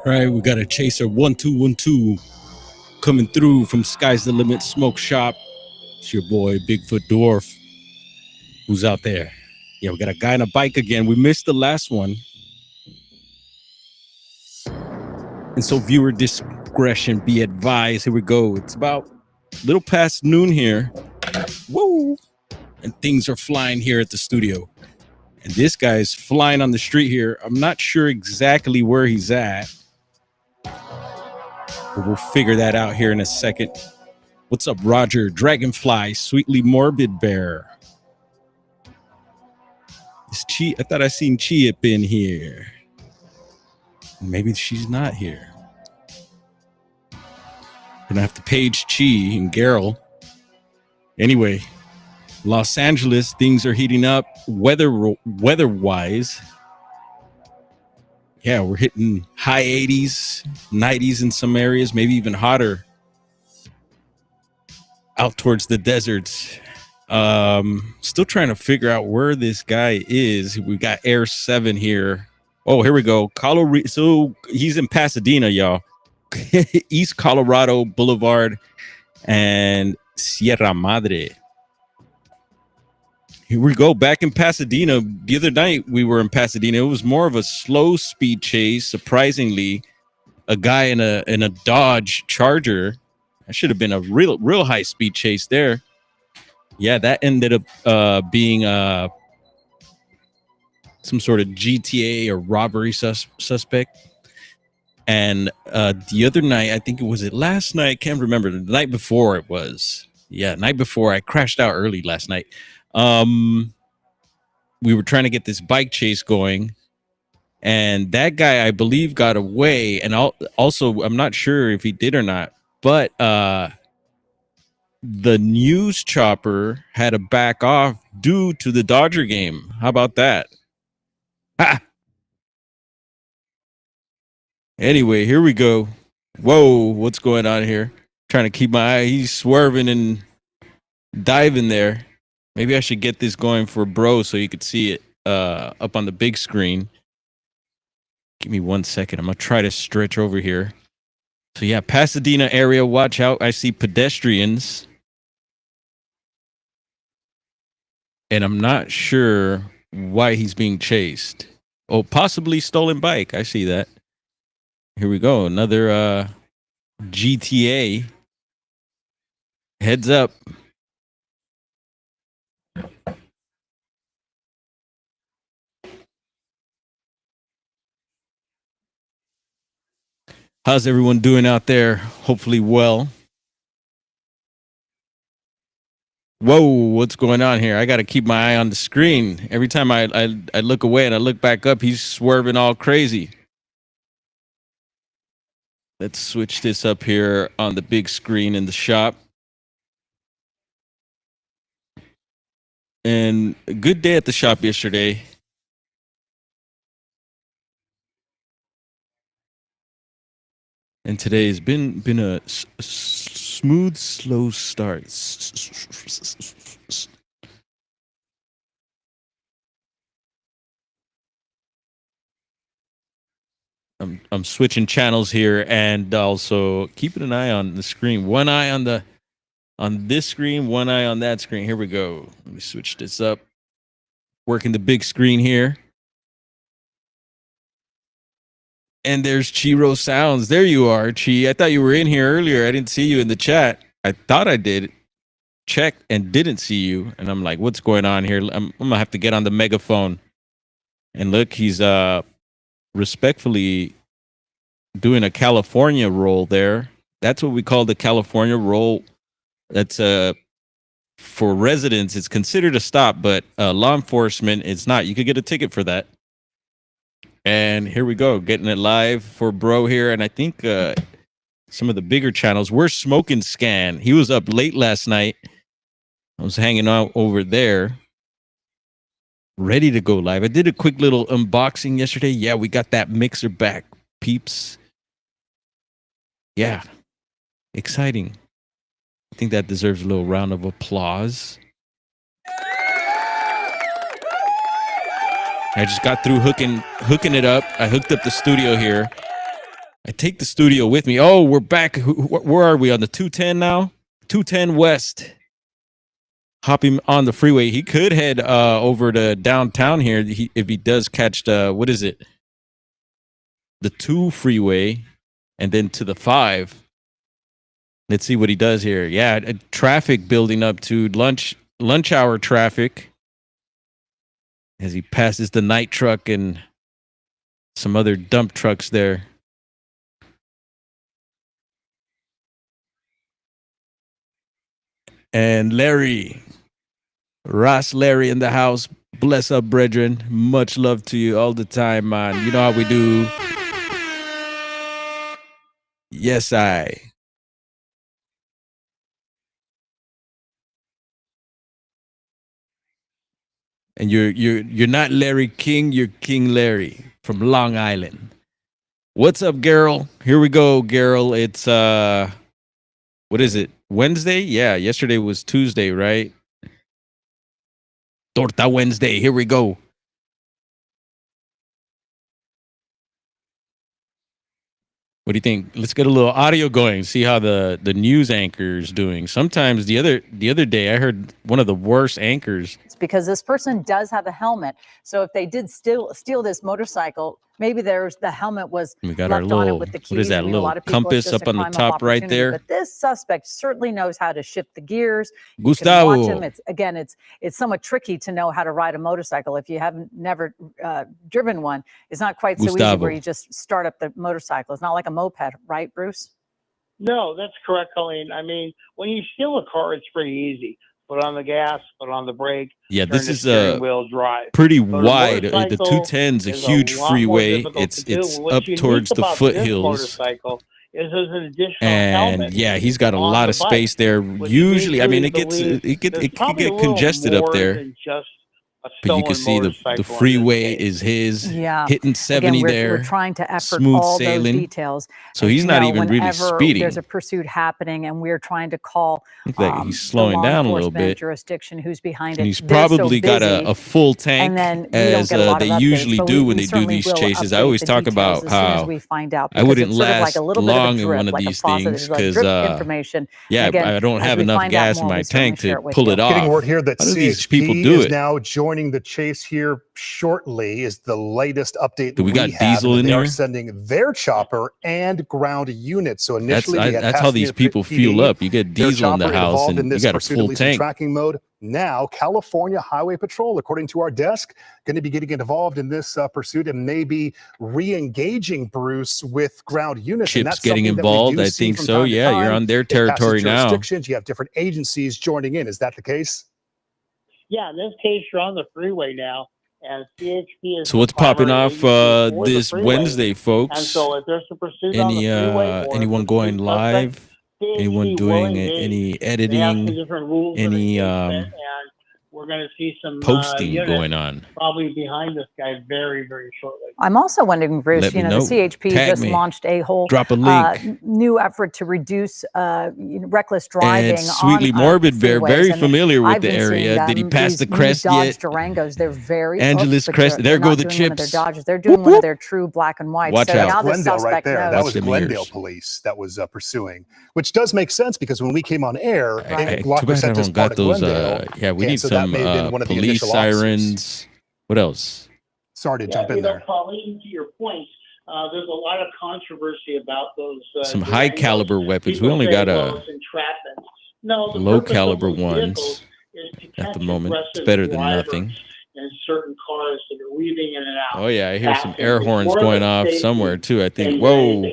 Right, we got a chaser 1212 coming through from Sky's the Limit Smoke Shop. It's your boy Bigfoot Dwarf. Who's out there? Yeah, we got a guy on a bike again. We missed the last one. And so viewer discretion be advised. Here we go. It's about a little past noon here. Whoa! And things are flying here at the studio. And this guy's flying on the street here. I'm not sure exactly where he's at, but we'll figure that out here in a second. What's up, Roger? Dragonfly, Sweetly Morbid Bear. Is Chi? I thought I seen Chi up in here. Maybe she's not here. Gonna have to page Chi and Garrel. Anyway, Los Angeles, things are heating up weather-wise. Yeah, we're hitting high 80s, 90s in some areas, maybe even hotter out towards the deserts. Still trying to figure out where this guy is. We got Air 7 here. Oh, here we go. Colorado. So he's in Pasadena, y'all. East Colorado Boulevard and Sierra Madre. Here we go, back in Pasadena. The other night we were in Pasadena. It was more of a slow speed chase. Surprisingly, a guy in a Dodge Charger. That should have been a real high speed chase there. Yeah, that ended up being some sort of GTA or robbery suspect. And the other night, I think it was last night. I can't remember. The night before it was. Yeah, night before. I crashed out early last night. We were trying to get this bike chase going, and that guy, I believe, got away. And also, I'm not sure if he did or not, but the news chopper had to back off due to the Dodger game. How about that? Ha! Anyway, here we go. Whoa, what's going on here? Trying to keep my eye. He's swerving and diving there. Maybe I should get this going for bro so you could see it up on the big screen. Give me 1 second. I'm going to try to stretch over here. So yeah, Pasadena area, watch out. I see pedestrians. And I'm not sure why he's being chased. Oh, possibly stolen bike. I see that. Here we go. Another GTA. Heads up. How's everyone doing out there? Hopefully well. Whoa, what's going on here? I got to keep my eye on the screen. Every time I look away and I look back up, he's swerving all crazy. Let's switch this up here on the big screen in the shop. And a good day at the shop yesterday. And today has been a smooth, slow start. I'm switching channels here and also keeping an eye on the screen. One eye on this screen, one eye on that screen. Here we go. Let me switch this up. Working the big screen here. And there's Chiro Sounds. There you are, Chi. I thought you were in here earlier. I didn't see you in the chat. I thought I did. Checked and didn't see you. And I'm like, what's going on here? I'm going to have to get on the megaphone. And look, he's respectfully doing a California roll there. That's what we call the California roll. That's for residents, it's considered a stop, but law enforcement, it's not. You could get a ticket for that. And here we go, getting it live for bro here. And I think some of the bigger channels, we're Smoking Scan. He was up late last night. I was hanging out over there, ready to go live. I did a quick little unboxing yesterday. Yeah, we got that mixer back, peeps. Yeah, exciting. I think that deserves a little round of applause. I just got through hooking it up. I hooked up the studio here. I take the studio with me. Oh, we're back. Where are we on the 210 now? 210 West. Hopping on the freeway. He could head over to downtown here if he does catch the, what is it? The 2 freeway and then to the 5. Let's see what he does here. Yeah, traffic building up to lunch hour traffic as he passes the night truck and some other dump trucks there. And Larry, Ross Larry in the house. Bless up, brethren. Much love to you all the time, man. You know how we do. Yes, I. And you're not Larry King, you're King Larry from Long Island. What's up, Gerald? Here we go, Gerald. It's what is it? Wednesday? Yeah, yesterday was Tuesday, right? Torta Wednesday. Here we go. What do you think? Let's get a little audio going. See how the news anchor is doing. Sometimes the other day I heard one of the worst anchors. It's because this person does have a helmet. So if they did steal this motorcycle, maybe the helmet was we got left our little, on it with the keys. what is that, little compass up on the top right there? But this suspect certainly knows how to shift the gears. Gustavo. You can watch him. It's somewhat tricky to know how to ride a motorcycle if you haven't never driven one. It's not quite so easy where you just start up the motorcycle. It's not like a moped, right, Bruce? No, that's correct, Colleen. I mean, when you steal a car, it's pretty easy. Put on the gas, put on the brake. Yeah, this is a wheel drive. Pretty wide. The 210 is a huge freeway. It's up towards the foothills. Is there's an additional and helmet yeah, he's got a lot of space there. Usually, I mean, it can get congested up there. But you can see the freeway is his, hitting 70 there. We're trying to effort smooth all sailing. those details. So he's not even really speeding. There's a pursuit happening, and we're trying to call he's slowing down a little bit. Jurisdiction who's behind it. And he's probably got a full tank, as they usually do when they do these chases. I always talk about how I wouldn't last long in one of these things because, I don't have enough gas in my tank to pull it off. Getting word here that CHP is now joining the chase here shortly is the latest update. Do we got diesel in there? They're sending their chopper and ground units. So initially, that's how these people fuel up. You get diesel in the house, and you got a full tank. Tracking mode. Now, California Highway Patrol, according to our desk, going to be getting involved in this pursuit and maybe re-engaging Bruce with ground units. Chips and that's getting involved. I think so. Yeah, you're on their territory now. You have different agencies joining in. Is that the case? Yeah, in this case, you're on the freeway now, and CHP is. So what's popping off this Wednesday, folks? And so if there's a pursuit on the freeway, anyone going live? Anyone doing any editing? Any we're going to see some posting going on. Probably behind this guy very, very shortly. I'm also wondering, Bruce, the CHP just launched a whole new effort to reduce reckless driving. And Sweetly Morbid, very familiar with the area. Did he pass the crest Dodge yet? Durangos, they're very Angeles crest. There go the chips. They're doing one of their true black and white. Watch out. Glendale right there. That was Glendale police that was pursuing, which does make sense because when we came on air, Glock sent us part of Glendale. Yeah, we need some police sirens. What else? Sorry to jump in there. Colleen, to your point, there's a lot of controversy about those. Some high caliber weapons. We only got low caliber ones at the moment. It's better than nothing. In certain cars that are weaving in and out. Oh yeah, I hear some air horns going off somewhere too. I think. Whoa.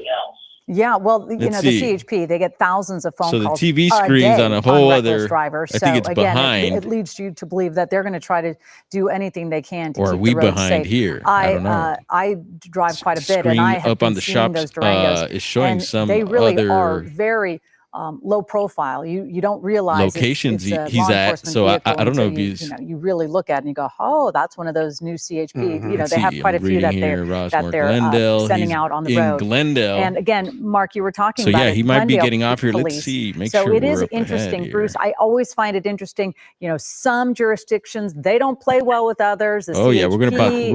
Yeah, well, the CHP, they get thousands of phone calls. So the TV screens on a whole other drivers. I think it's behind. It leads you to believe that they're going to try to do anything they can to keep the roads safe. Or are we behind here? I don't know. I drive quite a bit, and I have up on the shop those Durangos, is showing some they really other are very low profile. You don't realize locations he's at. So I don't know if he's you really look at it and you go, oh, that's one of those new CHP. They have quite a few that they're sending out on the road. Glendale. And again, Mark, you were talking about. So yeah, he might be getting off here. Let's see. Make sure it is interesting, Bruce. I always find it interesting. Some jurisdictions they don't play well with others. Oh yeah, we're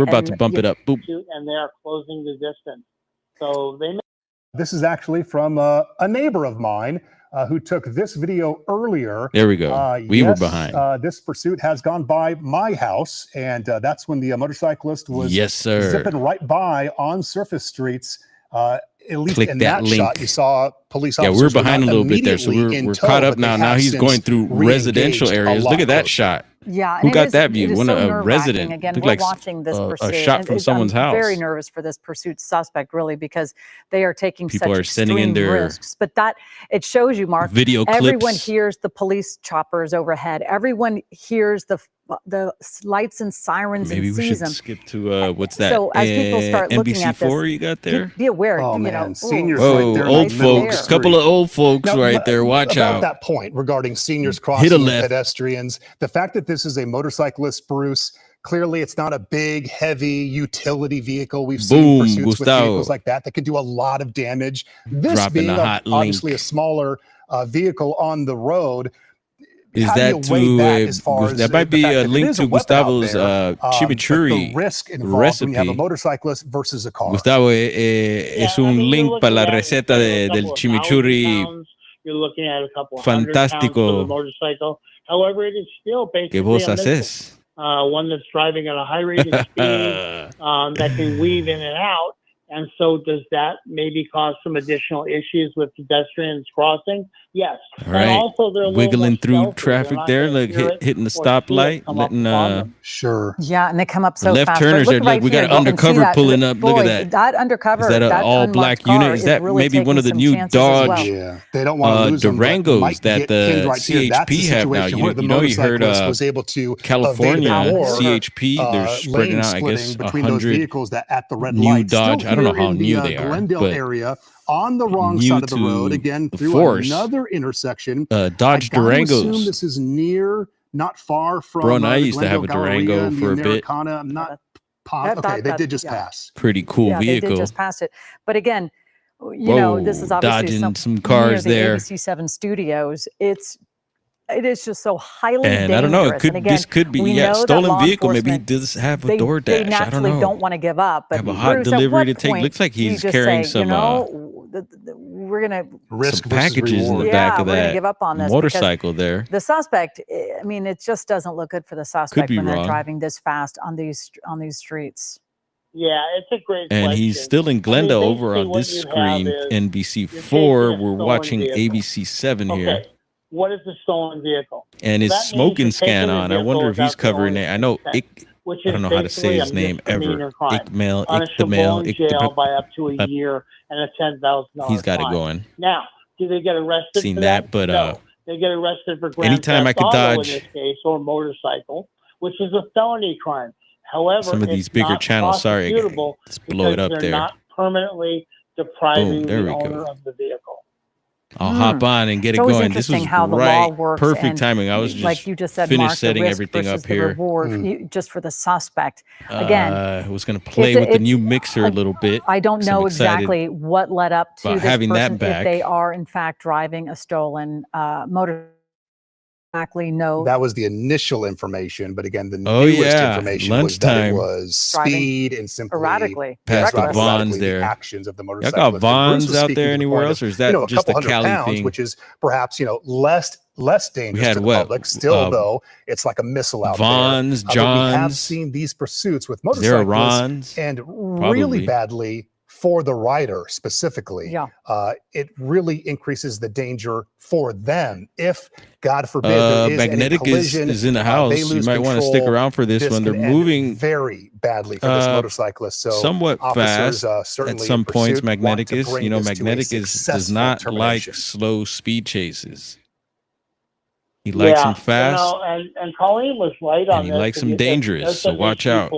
about to bump it up. Boop. And they are closing the distance. So they This is actually from a neighbor of mine who took this video earlier. There we go. We were behind. This pursuit has gone by my house, and that's when the motorcyclist was zipping right by on surface streets. At least in that link. shot, you saw police officers. Yeah, we're behind a little bit there, so we're caught up now. Now he's going through residential areas. Look at that shot. Yeah, who got that view? One a resident. Again, looked we're like watching this pursuit. A shot from someone's house. I'm very nervous for this pursuit suspect, really, because they are taking people such extreme risks. But that it shows you, Mark. Video everyone clips. Hears the police choppers overhead. Everyone hears the lights and sirens. Maybe and we sees should them. skip to what's that? So as people start looking at NBC4 this, you got there. Be aware. Oh, you man. know, Seniors whoa, right there old folks. Couple of old folks right there. Watch about out. That point regarding seniors crossing pedestrians. The fact that this is a motorcyclist, Bruce. Clearly, it's not a big, heavy utility vehicle. We've seen pursuits with vehicles like that can do a lot of damage. This being obviously a smaller vehicle on the road. Is that to that might be a link to Gustavo's chimichurri risk involved recipe. When you have a motorcyclist versus a car. Gustavo, es un link para la receta del chimichurri. You're looking at a couple fantástico. Motorcycle. However, it is still basically ¿Qué vos haces? One that's driving at a high rate of speed that can weave in and out. And so does that maybe cause some additional issues with pedestrians crossing? Yes. All right. And also they're wiggling through traffic there, like hitting the stoplight, letting sure. Yeah, and they come up so left fast. turners there. Look, we got an undercover pulling up. Look at that. That undercover. Is that an all black unit? Is that really maybe one of the new Dodge well. Yeah, they don't want to lose Durangos that the CHP have now? You know, you heard was able to California CHP. They're spreading out, I guess, 100 vehicles that at the red new Dodge. I don't know how new they are, Glendale area. On the wrong side of the road, again, through another intersection. Dodge Durangos. Assume this is not far from. Bro, and I used to have a Durango for a bit. I'm not positive. Okay, they did just pass. Pretty cool vehicle. They did just pass it. But again, you know, this is obviously some cars there. ABC7 studios. It is just so highly dangerous. I don't know. This could be stolen vehicle. Maybe he does have a DoorDash. They naturally don't want to give up. But have a hot delivery to take. Looks like he's carrying some. We're gonna risk some packages in the back of that give up on this motorcycle there. The suspect. I mean, it just doesn't look good for the suspect when they're driving this fast on these streets. Yeah, it's a great and question. He's still in Glendale over on this screen, NBC4. We're watching ABC7 here. What is the stolen vehicle? And his smoking scan on. I wonder if he's covering it. I know I don't know how to say his name ever. Ikmail, jail by up to a year and a $10,000. He's got it going. Now, do they get arrested? Seen that, but no. They get arrested for grand anytime I could dodge in this case, or motorcycle, which is a felony crime. However, some of these bigger channels. Sorry, let's blow it up there. Not permanently depriving the owner of the vehicle. I'll hop on and get it going. This was perfect timing. I was just like you just said, finished Mark, setting everything up here. Reward, just for the suspect. Again, I was going to play with the new mixer a little bit. I don't know exactly what led up to this having person, that back. If they are in fact driving a stolen motor. Exactly. No, that was the initial information, but again, the newest information was that it was speed and simply erratically past the Vons there. The actions of the motorcycle. Y'all got Vons out there anywhere else, or is that just a Cali thing? Which is perhaps less dangerous to the public. Still, though, it's like a missile out Vons, there. Johns. We have seen these pursuits with motorcyclists, and really badly. For the rider specifically, it really increases the danger for them. If, God forbid, there is Magnetic any collision, is in the house. You might want to stick around for this one. They're moving very badly for this motorcyclist. So somewhat fast at some points. Magnetic is, Magnetic does not like slow speed chases. He likes them fast. And Colleen was right on this. He likes them dangerous. So watch out.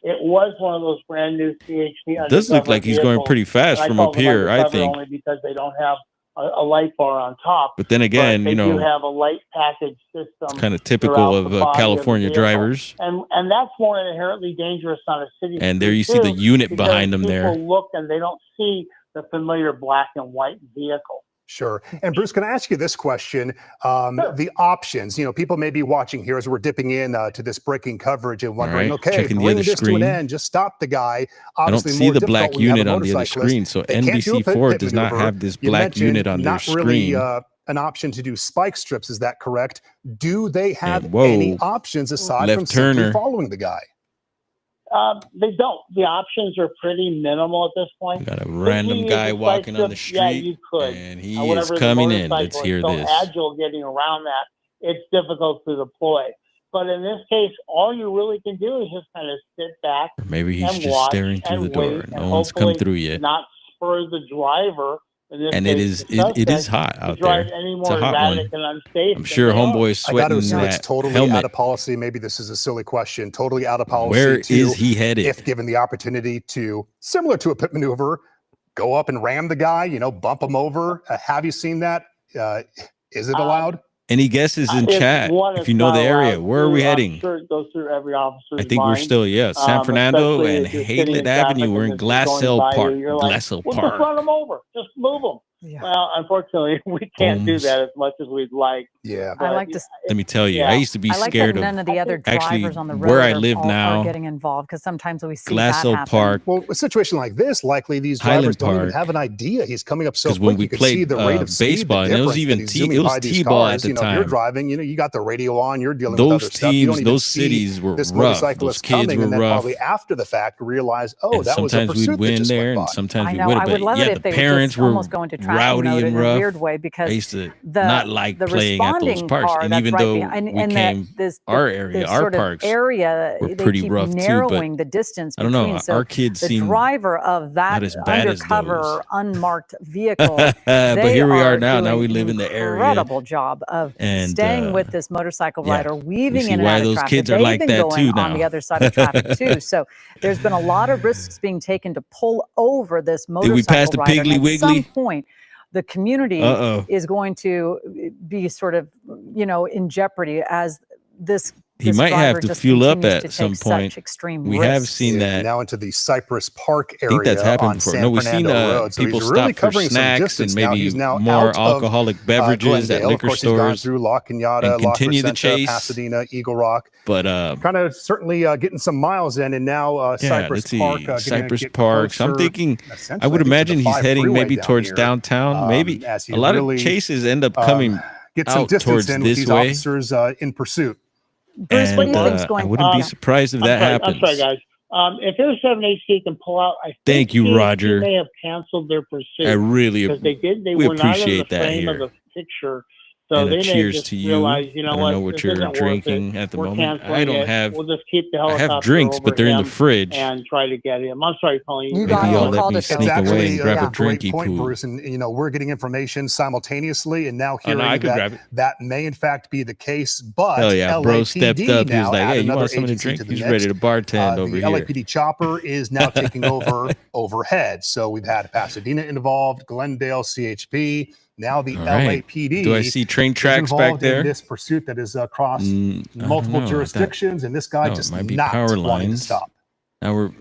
It was one of those brand new CHP. It does look like he's going pretty fast from up here, I think. Only because they don't have a light bar on top. But then again, they do have a light package system. It's kind of typical of California drivers. And that's more inherently dangerous on a city. And there you see the unit behind them there. People look and they don't see the familiar black and white vehicle. Sure. And Bruce, can I ask you this question? Sure. The options, people may be watching here as we're dipping in to this breaking coverage and wondering, okay, checking the bring other this screen. to an end, just stop the guy. I don't Obviously see more the difficult black when you have a unit on the other motorcyclist. screen. So They can't do a NBC4 pit does not maneuver. have this You black mentioned unit on their not really screen. an option to do spike strips. Is that correct? Do they have And, whoa, any options aside left from simply turner. following the guy? They don't. The options are pretty minimal at this point. We got a Could you random use guy a spike walking on the strip? Yeah, street, you could. and he is However, the coming in. Let's motorcycle is hear so this. agile getting around that, it's difficult to deploy. But in this case, all you really can do is just kind of sit back Or maybe he's and just watch staring through the and door. wait, No and one's come hopefully through yet. not spur the driver. In this And case, it is hot to out drive there. any It's more a hot erratic one. and unsafe I'm than sure they are. homeboy is I got to sweating assume it's that totally helmet. out of policy. Maybe this is a silly question. Totally out of policy. Where too, is he headed? if given the opportunity to, similar to a pit maneuver, go up and ram the guy, bump him over. Have you seen that? Is it allowed? Any guesses in If chat one if is you know not the area? allowed Where are we to, I'm heading? sure it goes through every officer's I think we're mind. still, San Fernando Especially and if you're sitting in Haylet Avenue. traffic We're and in this is going Glassell by you, Park. you're like, Glassell well, just run Park. them over. Just move them. Yeah. Well, unfortunately, we can't do Booms. that as much as we'd like. Yeah. I like to. Let me tell you, Yeah. I used to be I like scared that of none of the other actually drivers on the road where I are live all- now. are getting involved, because sometimes we see that Glassell happen. Park. Well, a situation like this, likely these drivers Highland don't even Park. have an idea. He's coming up so Because quick. when we You can see played the rate of speed, baseball, the and it was difference even that he's T- zooming it was by these T-ball at cars. the If you're time. driving, you got the radio on, you're dealing with other Those stuff. You don't teams, even those see cities were this rough. motorcyclist Those kids coming, were and then rough. probably after the fact realize, oh, And that was a sometimes pursuit we'd that win just there, went and by. sometimes I we know. wouldn't. I would But love yeah, it the if they would parents just were almost go into traffic rowdy mode and in a rough. weird way, I because used to the not like the playing at those responding parks, car, and that's even right though behind, we and came, our area, this our sort of parks area, were they pretty keep rough too. But narrowing the distance I don't know. between. So Our kids the seem driver of that not as bad as undercover those. unmarked vehicle, But they here we are are now. Now doing we an live in the area, incredible job of and staying with this motorcycle yeah, rider, we weaving see in and why out of those traffic. kids are They've like been that going too on the now. other side of traffic too. So there's been a lot of risks being taken to pull over this Did we pass motorcycle the rider. And Piggly at some Wiggly? point, the community Uh-oh. is going to be sort of, in jeopardy as this. He this might have driver to just fuel up continues to at some take point. such extreme We have risks. seen that. Now into the Cypress Park I think that's area happened on before. San No, we've seen Fernando Road. So people he's really stop for covering some snacks and distance now. maybe He's now more out of alcoholic beverages at Glendale. liquor Of course, he's gone stores through La Cañada, and La continue the Crescenta, chase. Pasadena, Eagle Rock. But Kind of certainly getting some miles in, and now yeah, Cypress let's see. Park. Gonna Cypress get Park. So I'm closer, thinking, essentially, I would think, to the imagine he's 5 heading freeway maybe down towards here, downtown. Maybe as he a lot really, of chases end up coming get some out distance towards in with this these way. officers in pursuit. Bruce, what do you And think's I going wouldn't be on? surprised if that happens. I'm sorry, guys. If there's 7HC can pull out, I think Thank you, CHP Roger. may have canceled their pursuit. I really because they we were not in the appreciate that frame of here. the picture. So And they a may cheers just to you. realize, I don't know what this you're isn't worth drinking it. at the We're moment. canceling I don't it. have. We'll just keep the I helicopter have drinks, over but they're in the him fridge. and try to get him. I'm sorry, Colleen. You Maybe got y'all him. let Called me us sneak It's over. away actually and grab yeah. a a great drinky point, poo. Bruce. And we're getting information simultaneously, and now Oh, hearing no, I could grab that it. that may in fact be the case. But Hell yeah, bro stepped LAPD up. He was now like, add "Hey, you another want something to agency drink?" to the He's mix. ready to bartend over the here. LAPD chopper is now taking over overhead. So we've had Pasadena involved, Glendale, CHP. Now the All right. LAPD. Do I see train is tracks back involved there? in this pursuit that is across I don't multiple know. I thought- jurisdictions, and this guy no, it just might be not power wanting to lines. stop. Now we're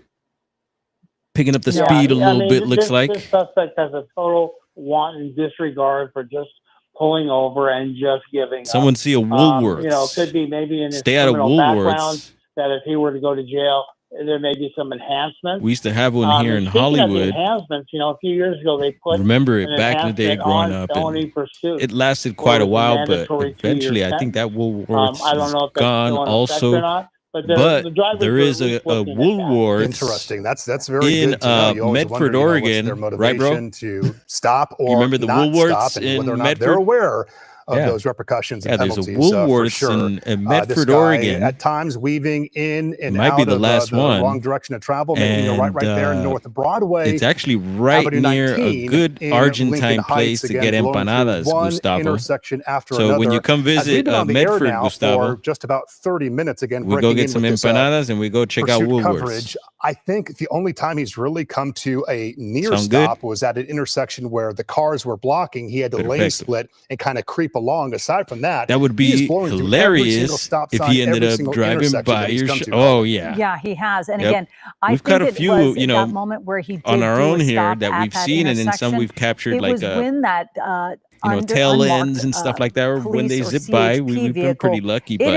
picking up the Yeah, speed a little bit. This, Looks like. this suspect has a total wanton disregard for just pulling over and just giving Someone up. see a Woolworths. It could be maybe in his Stay out of criminal background Woolworths. that if he were to go to jail, there may be some enhancements. We used to have one here in and speaking of the Hollywood. enhancements, a few years ago they put Remember it an back in the day enhancement growing on up, felony and pursuit. it lasted quite a was a while, but mandatory 2-year eventually I think that Woolworths I don't know if is that's gone still in effect or also. not, but But drivers there are is at a least looking at that. Woolworths Interesting. That's very in good to know. You always Medford, wonder, Oregon, what's their right, bro? motivation to stop or remember the not Woolworths stop, and in whether or not Medford? they're aware of Yeah. those repercussions and Yeah, there's a penalties. For Woolworths sure. in This Medford, guy Oregon. at times weaving in and Might out be the of last the one. wrong direction of travel, making a right there in And, North Broadway. It's actually right Avenue near a 19 good in Argentine Lincoln place Heights, to again, get blowing through empanadas, one Gustavo. intersection after So another. when you come As we've visit been on the air Medford, now Gustavo, for just about 30 minutes, again, we go breaking get in some with this, empanadas and we go check out pursuit Woolworths. coverage I think the only time he's really come to a near Sound stop good? was at an intersection where the cars were blocking. He had to lane split and kind of creep along. Aside from that, That would be hilarious stop if sign, he ended every up single driving intersection by that he's your come show. to. Oh yeah, Yeah, he has. And Yep. again, I We've think got a it few, was you at know, that moment where he did on our do own a here stop that at we've that seen, and then some intersection. we've captured It like was when that you know, tail ends and stuff like that, or when they police or zip by. CHP We've been pretty vehicle, lucky, but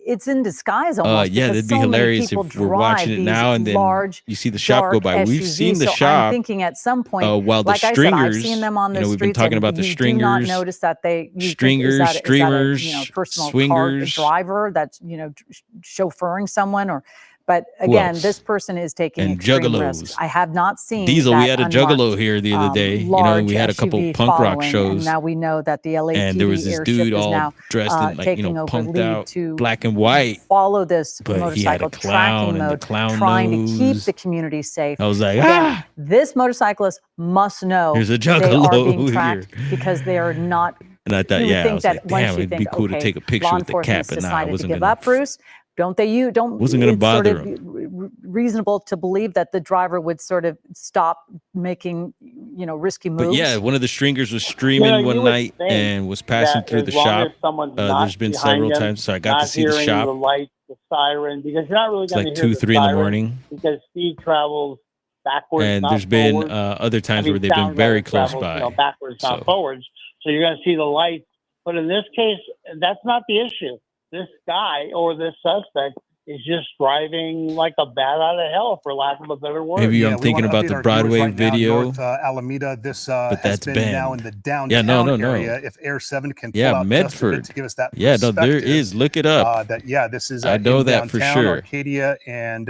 it's in disguise almost. yeah, because that'd be so many hilarious people if we're watching drive it now these and then large, you see the shop go dark by. We've SUVs. seen the So shop. I'm thinking at some point, While the like I said, I've stringers, seen them on the you know, we've been streets, talking and about the you do not stringers, notice that they stringers, streamers, you know, personal swingers, car driver that's, you know, chauffeuring someone. Or but again, this person is taking and extreme juggalos. risks. I have not seen Diesel. that We had a juggalo here the other day. You know, we had a couple SUV punk rock following, shows, and now we know that the LAPD and there was this airship dude is all now dressed in, like, you taking know, over punked lead out, to black and white, follow this but he had a motorcycle clown tracking and the mode, clown trying to keep nose. the community safe. I was like, Again, this motorcyclist must know there's a they are juggalo being tracked here. because they are not. And I thought, You would yeah, I think was that like, once damn, you it'd be think, cool to okay, take a picture law with the enforcement's cap, but nah, I decided to wasn't give gonna. up, Bruce. Wasn't gonna it's bother sort of reasonable to believe that the driver would sort of stop making, you know, risky moves. But yeah, one of the stringers was streaming one night and was passing through the shop. There's been several times, so I got to see the shop. The light, the siren, because you're not really It's going like to hear 2, 3 in the siren morning. because speed travels backwards. And not there's been forwards. other times where they've been sound very rather close travels, by. you know, backwards, So- not forwards. So you're going to see the lights. But in this case, that's not the issue. This guy or this suspect is just driving like a bat out of hell, for lack of a better word. Maybe Yeah, I'm we thinking wanna about update the our Broadway viewers right now, video. North Alameda. This But has that's been now in Bend. the downtown Yeah, no. area. If Air 7 can pull Yeah, out just a bit Medford. to give us that Yeah, no, there perspective, is. Look it up. this is I know in that for downtown sure. Arcadia, and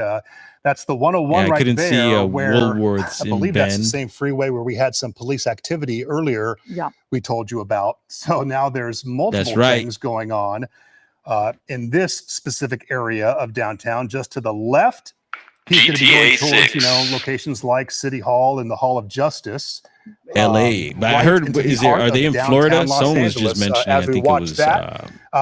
that's the 101 Yeah, I right couldn't there, see where Woolworths I in believe that's the Bend. same freeway where we had some police activity earlier. Yeah. We told you about. So now there's multiple That's right. things going on in this specific area of downtown. Just to the left, he's going to be going towards, you know, locations like City Hall and the Hall of Justice. LA. But I heard, are they in Florida? Someone was just mentioning, I think it was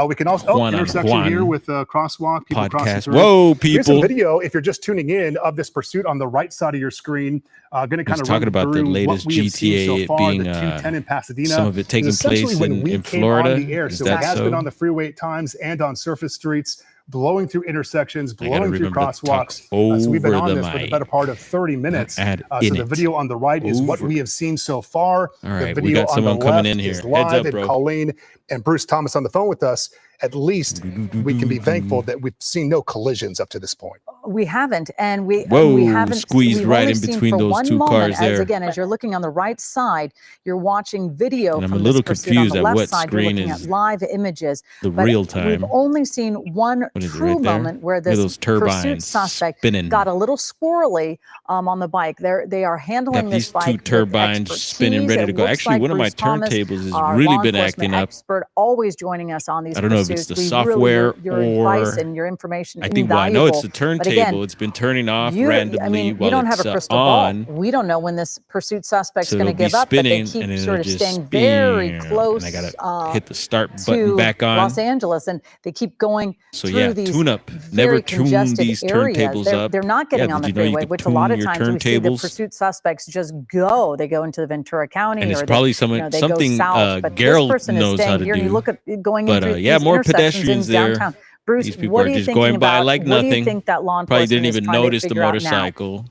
we can also intersection here with crosswalk, people crossing through. Whoa, people. Here's some video, if you're just tuning in, of this pursuit on the right side of your screen. Going to kind of talking about the latest GTA so being the 210 in Pasadena. some of it taking place in Florida. On the air. So it has been on the freeway at times and on surface streets, blowing through intersections, blowing through crosswalks. So we've been on this for the better part of 30 minutes. So the video on the right is what we have seen so far. All right, the we video got someone on the coming left in here. is live, Heads up, bro. and Colleen and Bruce Thomas on the phone with us. At least we can be thankful that we've seen no collisions up to this point. We haven't, and we haven't squeezed we've right only in seen between for those one two moment, cars there. As you're looking on the right side, you're watching video. And I'm from a little this pursuit. confused on the at left what side, screen you're looking is at live images. the but real time. We've only seen one true right there? moment where Look at this those turbines pursuit suspect spinning. got a little squirrely on the bike. They are handling Got this these bike two with turbines spinning, expertise. ready It to go. looks Actually, like one of my Bruce Thomas, turntables has our really law been enforcement acting up. expert, always joining us on these I don't know if pursuits. it's the We software your advice or and your information. I think, well, I know it's the invaluable. But turntable. again, It's been turning off you randomly while don't it's have a crystal on. ball. We don't know when this pursuit suspect's So going to it'll be give up, but they spinning, keep and then sort it'll of just staying very spin, close and I gotta hit the start button to back on. Los Angeles, and they keep going So through yeah, these tune up. very Never tune congested these areas. turntables up. They're not getting Yeah, on the did you know you freeway, could which a lot tune of your times we see the turntables? pursuit suspects just go. They go into the Ventura County, And it's or probably they go something south. But Gerald this person knows is how staying to here. And you do. look at going But, into yeah, these more intersections pedestrians in there. downtown. Bruce, These people what are are you just thinking going by about? like What do you nothing. think that law Probably enforcement didn't is even trying to notice the figure out now? motorcycle.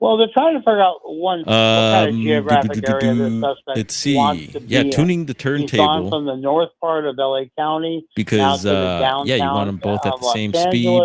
Well, they're trying to figure out what kind of geographic area the suspect Let's see. wants to be Yeah, in. tuning the He's gone turntable from the north part of LA County because now to the downtown, yeah, you want them both at the Los same Angeles. speed.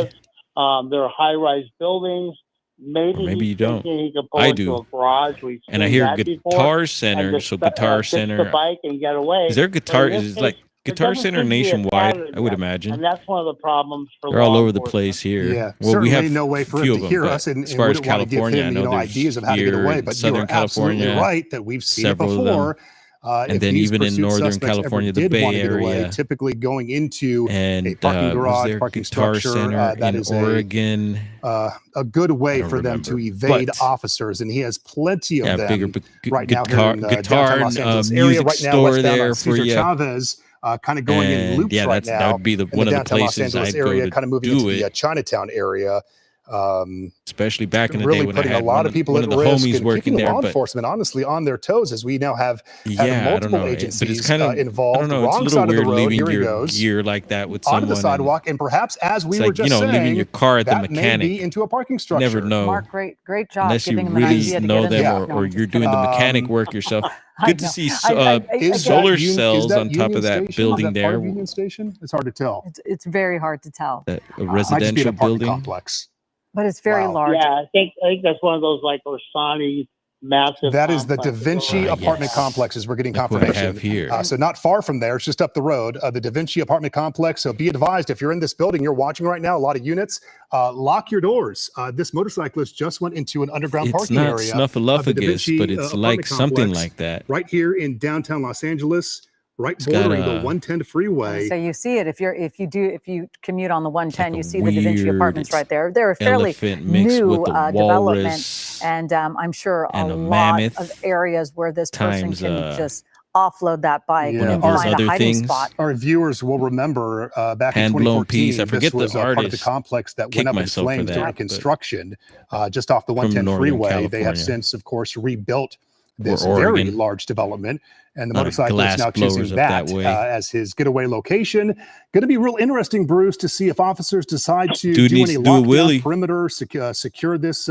There are high-rise buildings. Maybe Or maybe he's you don't. thinking he could pull I into do. a garage. We've And I seen hear that before, Guitar and Center, just, so Guitar fix the Center. bike and get away. Is there But guitar? in this Is it like case, Guitar doesn't Center seem to be a nationwide? pattern I would yet. imagine. And that's one of the problems for They're all law over the enforcement. place here. Yeah, Well, certainly we have no way for few him of to them, hear but us, and as far as wouldn't want to give California, him, I know there's ideas of how to get here away. in But Southern you're absolutely California, right that we've seen it several of them. before. And if then these even in pursuit Northern suspects ever California, the did Bay want to get away, Area, typically going into and a parking was garage, there parking Guitar structure, Center that in is Oregon? a good way don't for them to remember, evade but- officers, and he has plenty of Yeah, them bigger right now here guitar, in guitar downtown Los and Angeles area. music Right now, store westbound there on for Cesar you. Chavez, kind of going in And loops yeah, right that now would be the in one the of the downtown Los places Angeles I'd go area, to kind of moving do into it. the Chinatown area. Especially back in the really day when putting I had a lot of people one at of the risk homies and working keeping there. law But enforcement honestly on their toes, as we now have yeah, multiple but it's agencies kind of involved. I don't know. It's a Wrong little side of the weird road. leaving Here he your goes gear like that with onto the someone. sidewalk, and perhaps as we It's were like, just saying, leaving your car at the that may mechanic. be into a parking You never structure. know. Mark, great job Unless you giving them an really idea to know get in them, there. or, No, or I'm you're just doing kidding. the mechanic work yourself. I Good to know. see Is solar that cells on top Union of that Station? building Is that part there. of Union Station? It's hard to tell. It's very hard to tell. A Might just be an residential apartment building. complex. But it's very Wow. large. Yeah, I think that's one of those like Orsani massive. That is the Da complexes. Vinci apartment yes. complexes. We're getting Like what I confirmation. have here. So not far from there, it's just up the road, the Da Vinci apartment complex. So be advised, if you're in this building, you're watching right now, a lot of units, lock your doors. This motorcyclist just went into an underground It's parking not area. Snuffleupagus, but it's like something like that. Right here in downtown Los Angeles, right It's bordering got the 110 freeway. So you see it if you commute on the 110, like you see the Da Vinci weird apartments right there. They're a fairly elephant mixed new with the development, walrus and I'm sure and a a lot mammoth of areas where this person times, can just offload that bike One of and those find a other hiding things. spot. Our viewers will remember back in Hand-blown 2014, piece. I forget this was the part of the artist. complex that Kick went up in myself for flames that, during but construction just off the from 110 Northern freeway. They have California. since, of course, rebuilt this Oregon. very large development. And the Lot of motorcyclist glass now blowers choosing up that that way. as his getaway location. Going to be real interesting, Bruce, to see if officers decide to Dude do needs any to do a lockdown willy. perimeter, secure this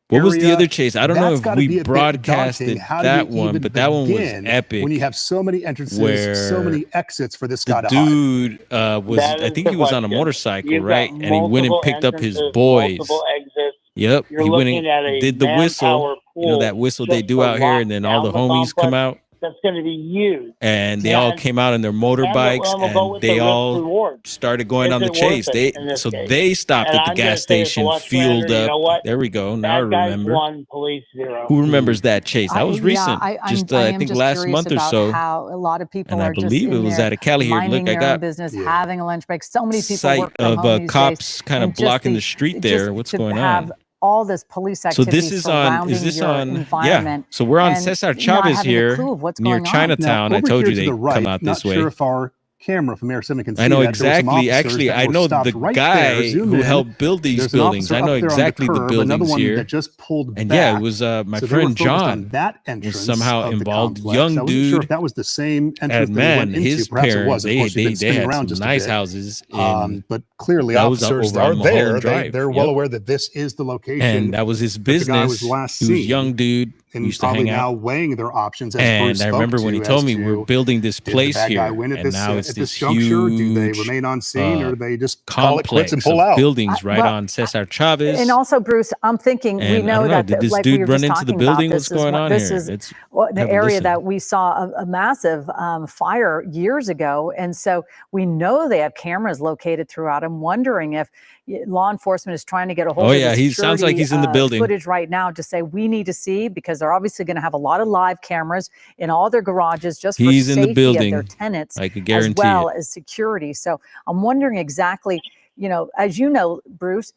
What was the area. other chase? I don't know That's if gotta we be a bit broadcasted daunting. How do that you one, even but that one was begin epic. when you have so many entrances, so where many exits for this The guy to hide. dude was, That I is think the he was on a question. motorcycle, You've right? got And he went and multiple picked up his entrances, boys. multiple exits. Yep. You're He went looking and at a did the whistle. manpower You know pool that whistle they just do to out here, lock and then all the down homies come complex. out, That's going to be used. and they all And- came out on their And motorbikes, we'll go and with they the all risk-reward. started going Is on the it worth chase. it in this case? They stopped And at the I'm gas gonna say, as a station, West fueled Lander, you up. know what? There we go. Now I Bad guys remember. 1, police 0. Who remembers that chase? That was recent. I I think am just last curious month or about so. how a lot of people And I are just believe it in was there at a Cali here. minding Look, I their own got business, Yeah. having a lunch break. So many people sight work from of home these cops days, kind of and just blocking the street there. just What's to going have on? all this police So activity this is on. surrounding Is this your on? environment. Yeah. So we're on and Cesar not Chavez having a here clue of what's near going on. Chinatown. Now, I over told here you to they the right, come out not this way. sure if our camera from Air 7 can see I know that. There were some exactly. officers Actually, that I were know stopped the right guy there. Zoom who in. helped build these There's an buildings. officer I know up there on exactly the curb, another buildings one here. that just pulled And back. yeah, it was my So they were friend focused on John that was entrance somehow of the involved. complex. Young I wasn't sure dude. if that was the same entrance And they man, went into. his Perhaps it parents, was. Of course, we've been they spinning had around some just nice a bit. houses. In, But clearly, that was officers over are on Mulholland there. Drive. They're well Yep. aware that this is the location. And that was his that the guy was business. last He was a seen, young dude. and Used to probably hang now out. weighing their options. As Bruce And I spoke remember when he to, told as me we're to, building this did the place bad guy here, win at and this now it's at this this juncture? Do they huge remain on scene, or do they just call it quits complex and of pull out? buildings right well, on Cesar Chavez. And also, Bruce, I'm thinking we And I know don't know, that, did this like we dude were run just into the talking building? about, What's going on this here? is Let's the have a area listen. that we saw a massive fire years ago. And so we know they have cameras located throughout. I'm wondering if law enforcement is trying to get a hold Oh of yeah, the he sounds like security, he's in the building. footage right now to say we need to see, because they're obviously going to have a lot of live cameras in all their garages just for He's in the safety of building. their tenants, I could as guarantee well it. as security. So I'm wondering exactly, as you know, Bruce,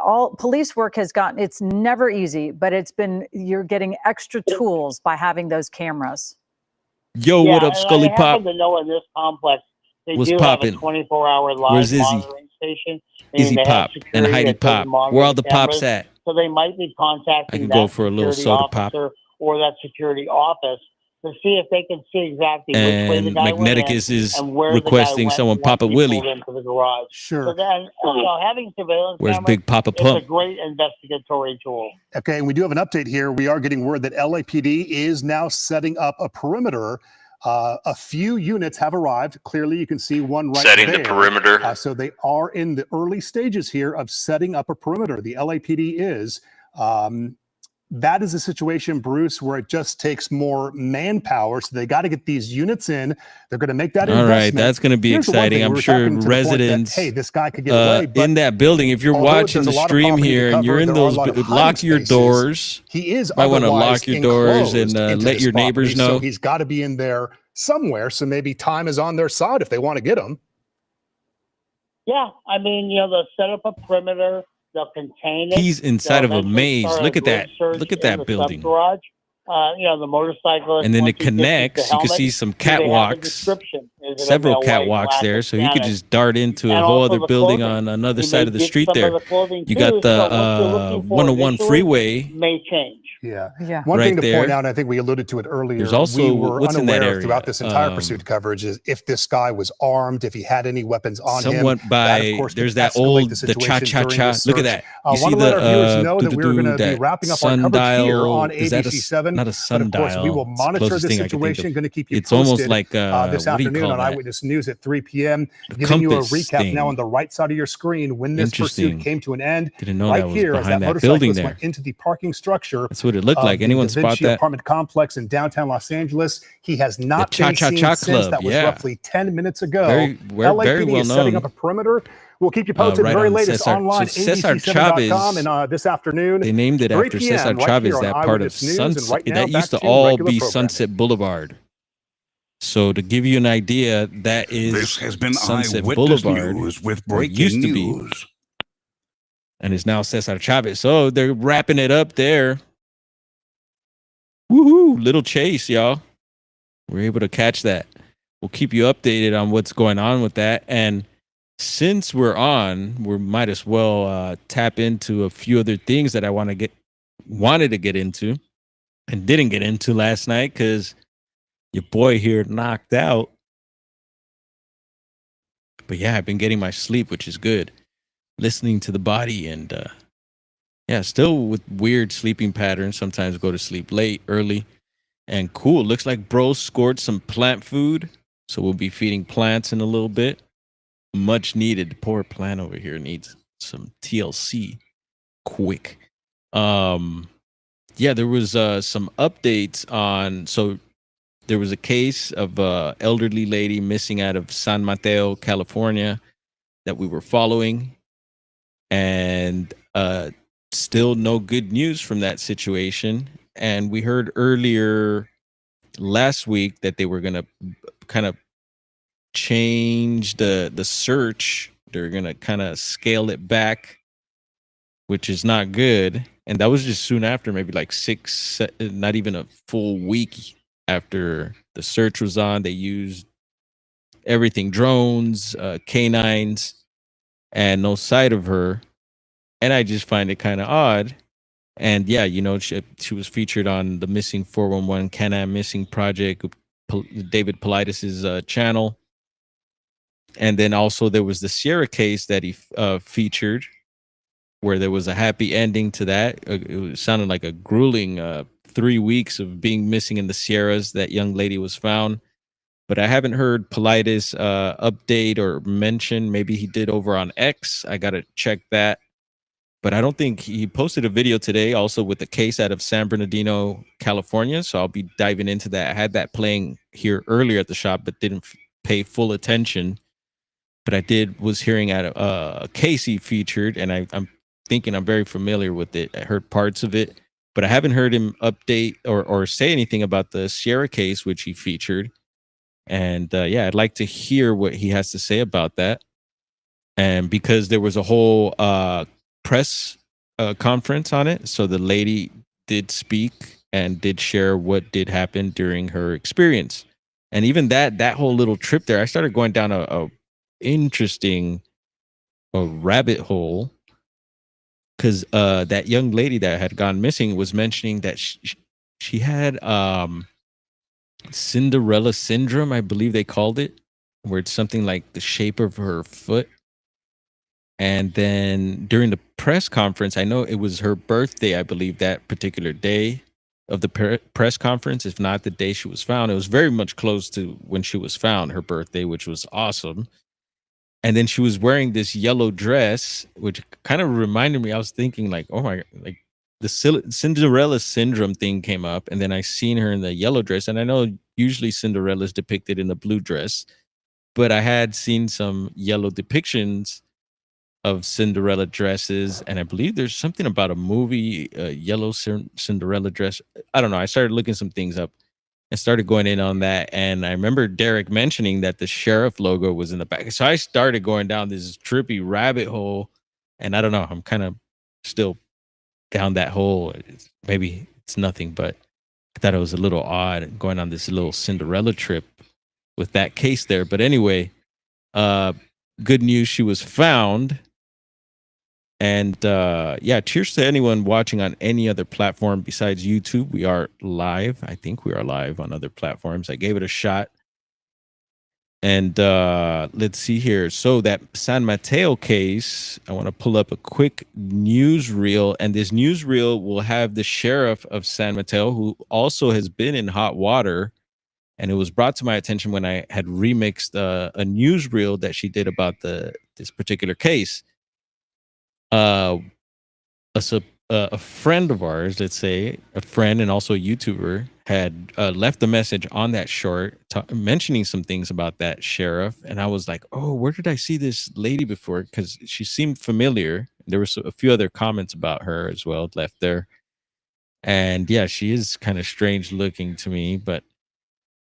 all police work has gotten, it's never easy, but you're getting extra tools by having those cameras. Yo, Yeah, what up, and Scully I Pop? happen to know in this complex, they What's do poppin'? have a 24-hour live Where's Izzy? monitoring station. meaning Izzy they have Pop and security Heidi that does Pop. monitor Where all the the pops cameras. at? So they might be I contacting could that go for a little security soda pop. officer or that security office to see if they can see exactly which way the And guy went in Magneticus is and where the guy requesting went someone once pop a he willy. pulled into the garage. Sure. So then, having surveillance Where's cameras, Big Papa it's a Pump? great investigatory tool. Okay, and we do have an update here. We are getting word that LAPD is now setting up a perimeter. A few units have arrived. Clearly, you can see one right Setting there. the perimeter. So they are in the early stages here of setting up a perimeter. The LAPD is. That is a situation, Bruce, where it just takes more manpower. So they got to get these units in. They're going to make that All investment. right, that's going to be Here's the one exciting. thing, I'm we were sure talking to the point that, residents hey, this guy could get away. But in that building, if you're although watching there's the a lot of stream property to here and you're cover, in there are a those, lot of hiding lock your spaces. doors. He is Might want to otherwise lock your doors and enclosed into let this your neighbors property, know. So he's got to be in there somewhere. So maybe time is on their side if they want to get him. Yeah, I mean, they'll set up a perimeter. They'll contain it. He's inside They'll of a eventually maze. start Look a at that. grid search Look at in that the building. sub-garage. the motorcyclist. And then it once he gets into connects. You can helmet, see some do they have a catwalks, description? Is it a several male, white, catwalks black, there. So he could Hispanic? just dart into a And whole also other the building clothing. on another He side may of the get street some there. of the clothing You too, got so what you're the looking for 101 initially freeway may change. Yeah. Yeah. One thing right to point there. out, I think we alluded to it earlier, There's also we were what's in that unaware area? throughout this entire pursuit coverage is if this guy was armed, if he had any weapons on him. Somewhat That, by of course, there's could that escalate old the the situation during cha-cha-cha. this Look at search. that. I You see want to let our viewers know that we're going to be that wrapping up our coverage here on sundial? Is that ABC7. not a But of course, we sundial? will It's the monitor closest this thing I can think situation. of. Going to keep you It's posted almost like this what do you afternoon call on that? Eyewitness News at 3 p.m. The Giving you a compass recap thing. now on the right side of your screen when this pursuit Interesting. came to an end. Didn't know Right that was here, as that behind that building motorcyclist there. went into the parking structure That's what it looked of like. the Anyone Da spot Vinci that? apartment complex in downtown Los Angeles. He has not The been Cha-Cha-Cha seen since. Club, That was yeah. roughly 10 minutes ago. Very LAPD well is setting known. up a perimeter. We'll keep you posted. Right The very on latest Cesar. online, So Cesar ABC7.com, Chavez, and this afternoon, they named it 3 after p.m. Cesar right Chavez, here on that part of Eyewitness News. And Sunset. right now, That used back to all regular be programming. Sunset Boulevard. So to give you an idea, that is This has been Sunset Eyewitness Boulevard, News with or it breaking used to be. news. And it's now Cesar Chavez. So they're wrapping it up there. Woohoo! Little chase, y'all. We're able to catch that. We'll keep you updated on what's going on with that. And since we're on, we might as well tap into a few other things that I wanted to get into and didn't get into last night because your boy here knocked out. But yeah, I've been getting my sleep, which is good. Listening to the body and yeah, still with weird sleeping patterns. Sometimes go to sleep late, early, and cool. Looks like bro scored some plant food, so we'll be feeding plants in a little bit. Much needed. Poor plant over here needs some TLC quick. Yeah, there was some updates on. So there was a case of a elderly lady missing out of San Mateo, California, that we were following, and still no good news from that situation. And we heard earlier last week that they were going to kind of change the search. They're going to kind of scale it back, which is not good. And that was just soon after, maybe like not even a full week after the search was on. They used everything, drones, canines, and no sight of her. And I just find it kind of odd. And yeah, you know, she was featured on the Missing 411 Can-Am Missing Project, David Politis' channel. And then also there was the Sierra case that he featured, where there was a happy ending to that. It sounded like a grueling 3 weeks of being missing in the Sierras. That young lady was found. But I haven't heard Politis update or mention. Maybe he did over on X. I got to check that. But I don't think he posted a video today also with the case out of San Bernardino, California. So I'll be diving into that. I had that playing here earlier at the shop, but didn't pay full attention. But I was hearing at a case he featured, and I'm thinking I'm very familiar with it. I heard parts of it, but I haven't heard him update or say anything about the Sierra case, which he featured. And yeah, I'd like to hear what he has to say about that. And because there was a whole press conference on it, so the lady did speak and did share what did happen during her experience. And even that whole little trip there, I started going down a interesting rabbit hole, because that young lady that had gone missing was mentioning that she had Cinderella syndrome, I believe they called it, where it's something like the shape of her foot. And then during the press conference, I know it was her birthday, I believe, that particular day of the press conference, if not the day she was found. It was very much close to when she was found, her birthday, which was awesome. And then she was wearing this yellow dress, which kind of reminded me, I was thinking like, oh my, like the Cinderella syndrome thing came up. And then I seen her in the yellow dress. And I know usually Cinderella is depicted in the blue dress, but I had seen some yellow depictions of Cinderella dresses. And I believe there's something about a movie, yellow Cinderella dress. I don't know. I started looking some things up and started going in on that. And I remember Derek mentioning that the sheriff logo was in the back. So I started going down this trippy rabbit hole. And I don't know, I'm kind of still down that hole. Maybe it's nothing, but I thought it was a little odd going on this little Cinderella trip with that case there. But anyway, good news, she was found. And yeah, cheers to anyone watching on any other platform besides YouTube. We are live. I think we are live on other platforms. I gave it a shot. And let's see here. So that San Mateo case, I want to pull up a quick newsreel. And this newsreel will have the sheriff of San Mateo, who also has been in hot water. And it was brought to my attention when I had remixed a newsreel that she did about this particular case. A friend of ours, let's say a friend and also a YouTuber, had left a message on that short mentioning some things about that sheriff. And I was like, oh, where did I see this lady before? Because she seemed familiar. There were a few other comments about her as well left there. And yeah, she is kind of strange looking to me. But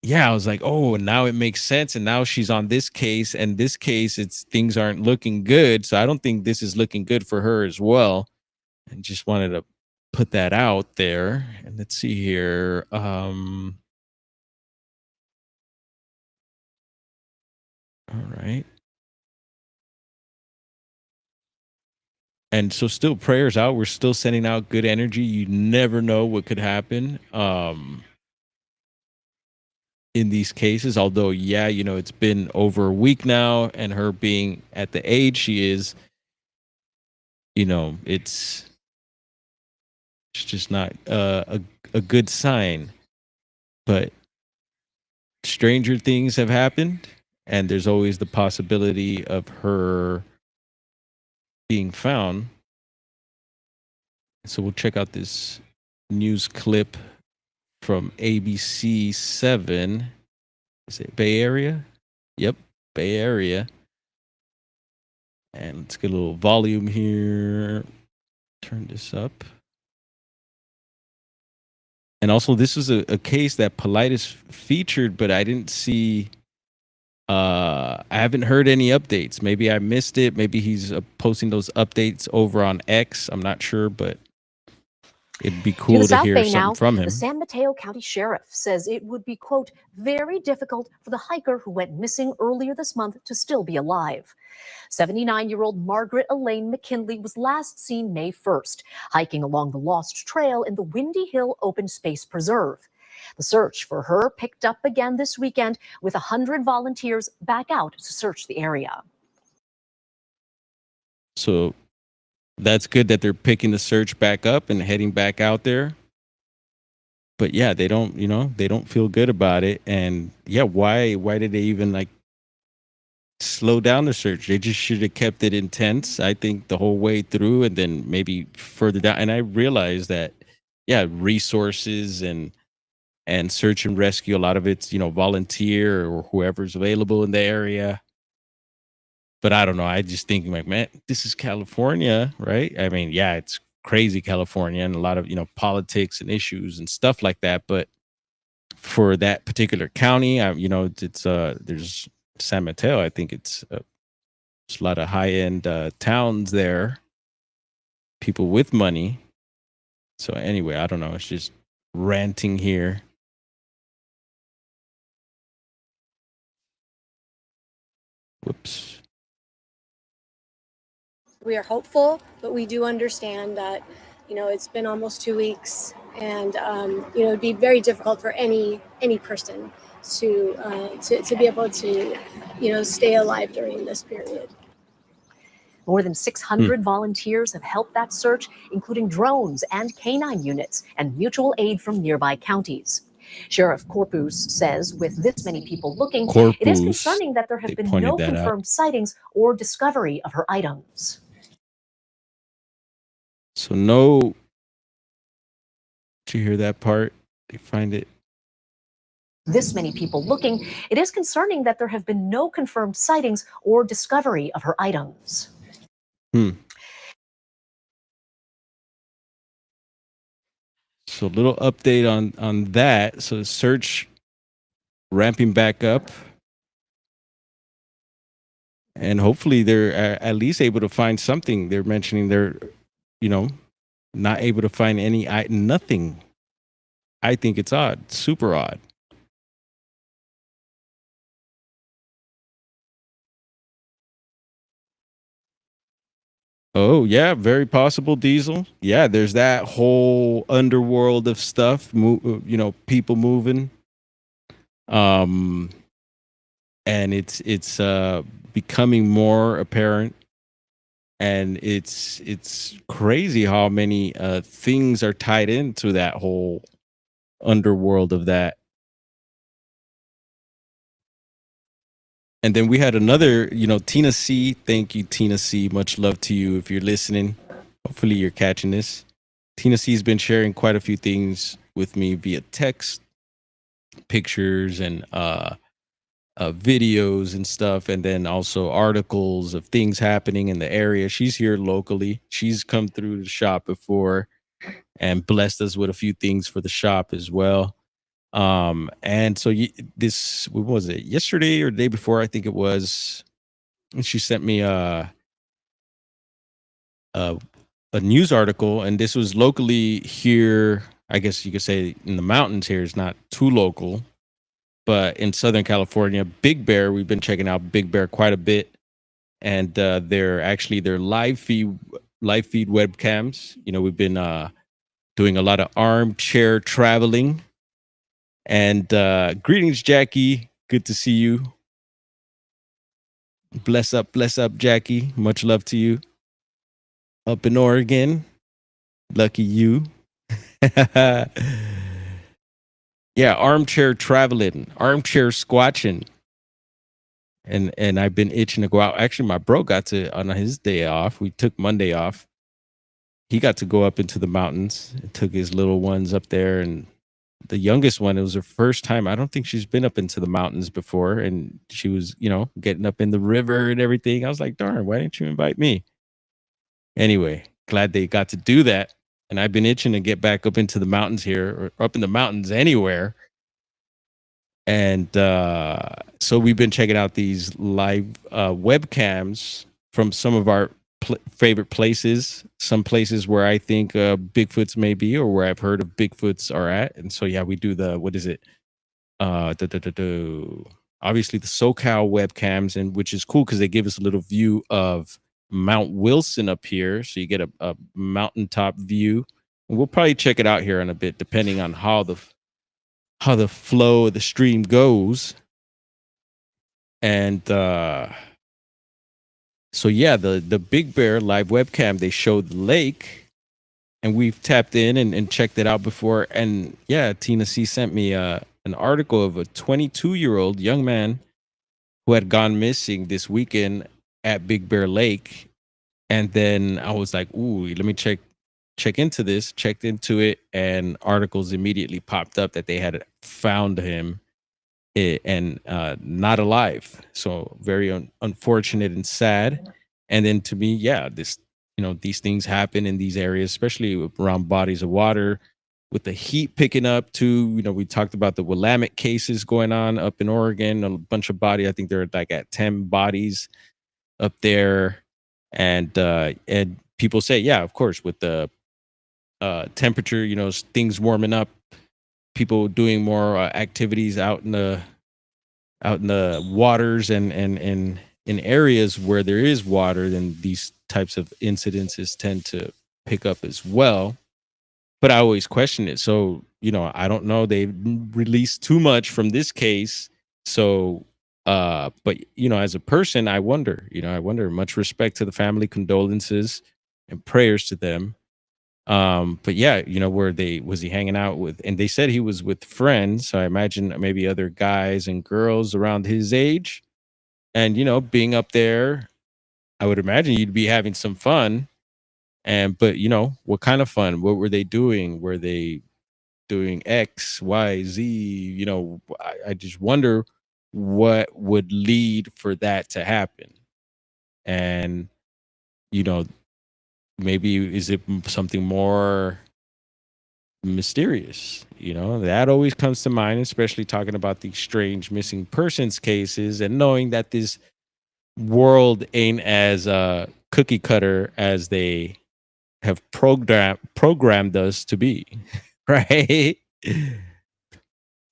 yeah, I was like, oh, now it makes sense. And now she's on this case. And this case, things aren't looking good. So I don't think this is looking good for her as well. And just wanted to put that out there. And let's see here. All right. And so still prayers out. We're still sending out good energy. You never know what could happen in these cases. Although, yeah, it's been over a week now, and her being at the age she is, it's just not a good sign. But stranger things have happened, and there's always the possibility of her being found. So we'll check out this news clip from ABC 7. Is it Bay Area? Yep, Bay Area. And let's get a little volume here. Turn this up. And also, this was a case that Politis featured, but I didn't see. I haven't heard any updates. Maybe I missed it. Maybe he's posting those updates over on X. I'm not sure, but it'd be cool to hear something from him. The San Mateo County Sheriff says it would be, quote, very difficult for the hiker who went missing earlier this month to still be alive. 79-year-old Margaret Elaine McKinley was last seen May 1st, hiking along the Lost Trail in the Windy Hill Open Space Preserve. The search for her picked up again this weekend with 100 volunteers back out to search the area. So that's good that they're picking the search back up and heading back out there. But yeah, they don't feel good about it. And yeah, why did they even slow down the search? They just should have kept it intense, I think, the whole way through, and then maybe further down. And I realized that, yeah, resources and search and rescue, a lot of it's, volunteer or whoever's available in the area. But I don't know. I just think man, this is California, right? I mean, yeah, it's crazy California and a lot of, politics and issues and stuff like that. But for that particular county, it's there's San Mateo. I think it's a lot of high end towns there, people with money. So anyway, I don't know. It's just ranting here. Whoops. We are hopeful, but we do understand that, it's been almost 2 weeks, and it'd be very difficult for any person to be able to, stay alive during this period. More than 600 volunteers have helped that search, including drones and canine units and mutual aid from nearby counties. Sheriff Corpus says with this many people looking, it is concerning that there have been no confirmed sightings or discovery of her items. So no, did you hear that part? They find it. This many people looking, it is concerning that there have been no confirmed sightings or discovery of her items. So a little update on that. So the search ramping back up. And hopefully they're at least able to find something. They're mentioning they're, not able to find nothing I think it's odd, super odd. Oh yeah, very possible, Diesel. Yeah, there's that whole underworld of stuff, people moving. And it's becoming more apparent, and it's crazy how many things are tied into that whole underworld of that. And then we had another, Tina C. Thank you, Tina C. Much love to you if you're listening. Hopefully you're catching this. Tina C has been sharing quite a few things with me via text, pictures, and videos and stuff, and then also articles of things happening in the area. She's here locally. She's come through the shop before and blessed us with a few things for the shop as well. And so what was it, yesterday or the day before, I think it was, and she sent me a news article, and this was locally here. I guess you could say in the mountains here. It's not too local, but in Southern California, Big Bear, we've been checking out Big Bear quite a bit, and they're live feed webcams. We've been doing a lot of armchair traveling. And greetings, Jackie. Good to see you. Bless up, Jackie. Much love to you. Up in Oregon. Lucky you. Yeah, armchair traveling, armchair squatching. And I've been itching to go out. Actually, my bro got to, on his day off, we took Monday off. He got to go up into the mountains and took his little ones up there. And the youngest one, it was her first time. I don't think she's been up into the mountains before. And she was, getting up in the river and everything. I was like, darn, why didn't you invite me? Anyway, glad they got to do that. And I've been itching to get back up into the mountains here, or up in the mountains anywhere. And so we've been checking out these live webcams from some of our favorite places, some places where I think Bigfoots may be, or where I've heard of Bigfoots are at. And so, yeah, we do what is it? Obviously the SoCal webcams, and which is cool because they give us a little view of Mount Wilson up here. So you get a mountaintop view. And we'll probably check it out here in a bit, depending on how the flow of the stream goes. And so yeah, the Big Bear live webcam, they showed the lake, and we've tapped in and checked it out before. And yeah, Tina C sent me an article of a 22-year-old young man who had gone missing this weekend at Big Bear Lake. And then I was like, ooh, let me check into this, checked into it, and articles immediately popped up that they had found him and not alive. So very unfortunate and sad. And then to me, yeah, these things happen in these areas, especially around bodies of water, with the heat picking up too. We talked about the Willamette cases going on up in Oregon, a bunch of bodies. I think they're like at 10 bodies up there. And people say, yeah, of course, with the temperature, things warming up, people doing more activities out in the waters and in areas where there is water, then these types of incidences tend to pick up as well. But I always question it. So, I don't know. They released too much from this case. So, but, as a person, I wonder, much respect to the family, condolences and prayers to them. But yeah, where was he hanging out with? And they said he was with friends. So I imagine maybe other guys and girls around his age. And, being up there, I would imagine you'd be having some fun. But what kind of fun? What were they doing? Were they doing X, Y, Z? I just wonder what would lead for that to happen. And, maybe is it something more mysterious? That always comes to mind, especially talking about these strange missing persons cases and knowing that this world ain't as cookie cutter as they have programmed us to be. Right? I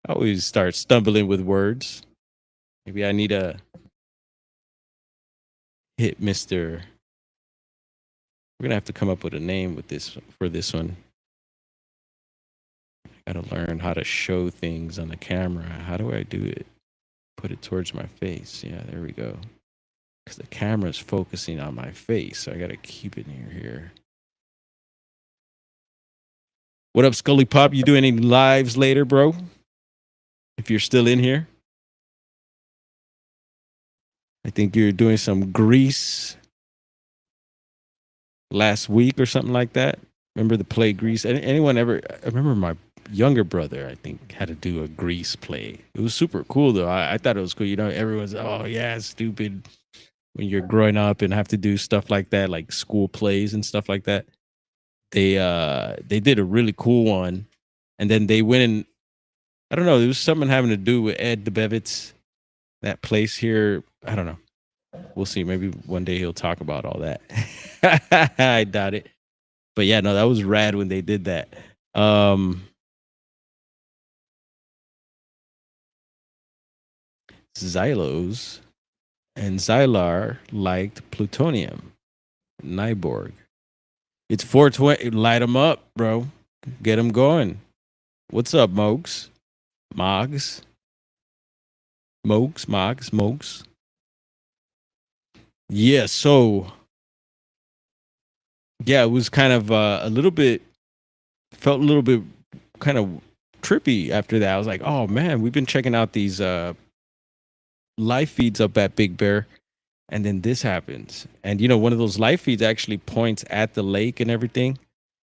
always start stumbling with words. Maybe I need to hit Mr. We're gonna have to come up with a name with this for this one. Gotta learn how to show things on the camera. How do I do it? Put it towards my face. Yeah, there we go. Because the camera's focusing on my face, so I gotta keep it near here. What up, Scully Pop? You doing any lives later, bro? If you're still in here. I think you're doing some Grease last week or something like that. Remember the play Grease? Anyone ever? I remember my younger brother, I think, had to do a Grease play. It was super cool, though. I thought it was cool. You know, everyone's, oh, yeah, stupid when you're growing up and have to do stuff like that, like school plays and stuff like that. They did a really cool one. And then they went and, I don't know, there was something having to do with Ed DeBevitz, that place here. I don't know. We'll see. Maybe one day he'll talk about all that. I doubt it. But yeah, no, that was rad when they did that. Xylos and Xylar liked plutonium. Nyborg. It's 420. Light them up, bro. Get them going. What's up, Mogs? Mogs? Mogs? Yeah, so yeah, it was kind of a little bit, felt a little bit kind of trippy after that. I was like, oh man, we've been checking out these live feeds up at Big Bear, and then this happens. And you know, one of those live feeds actually points at the lake and everything.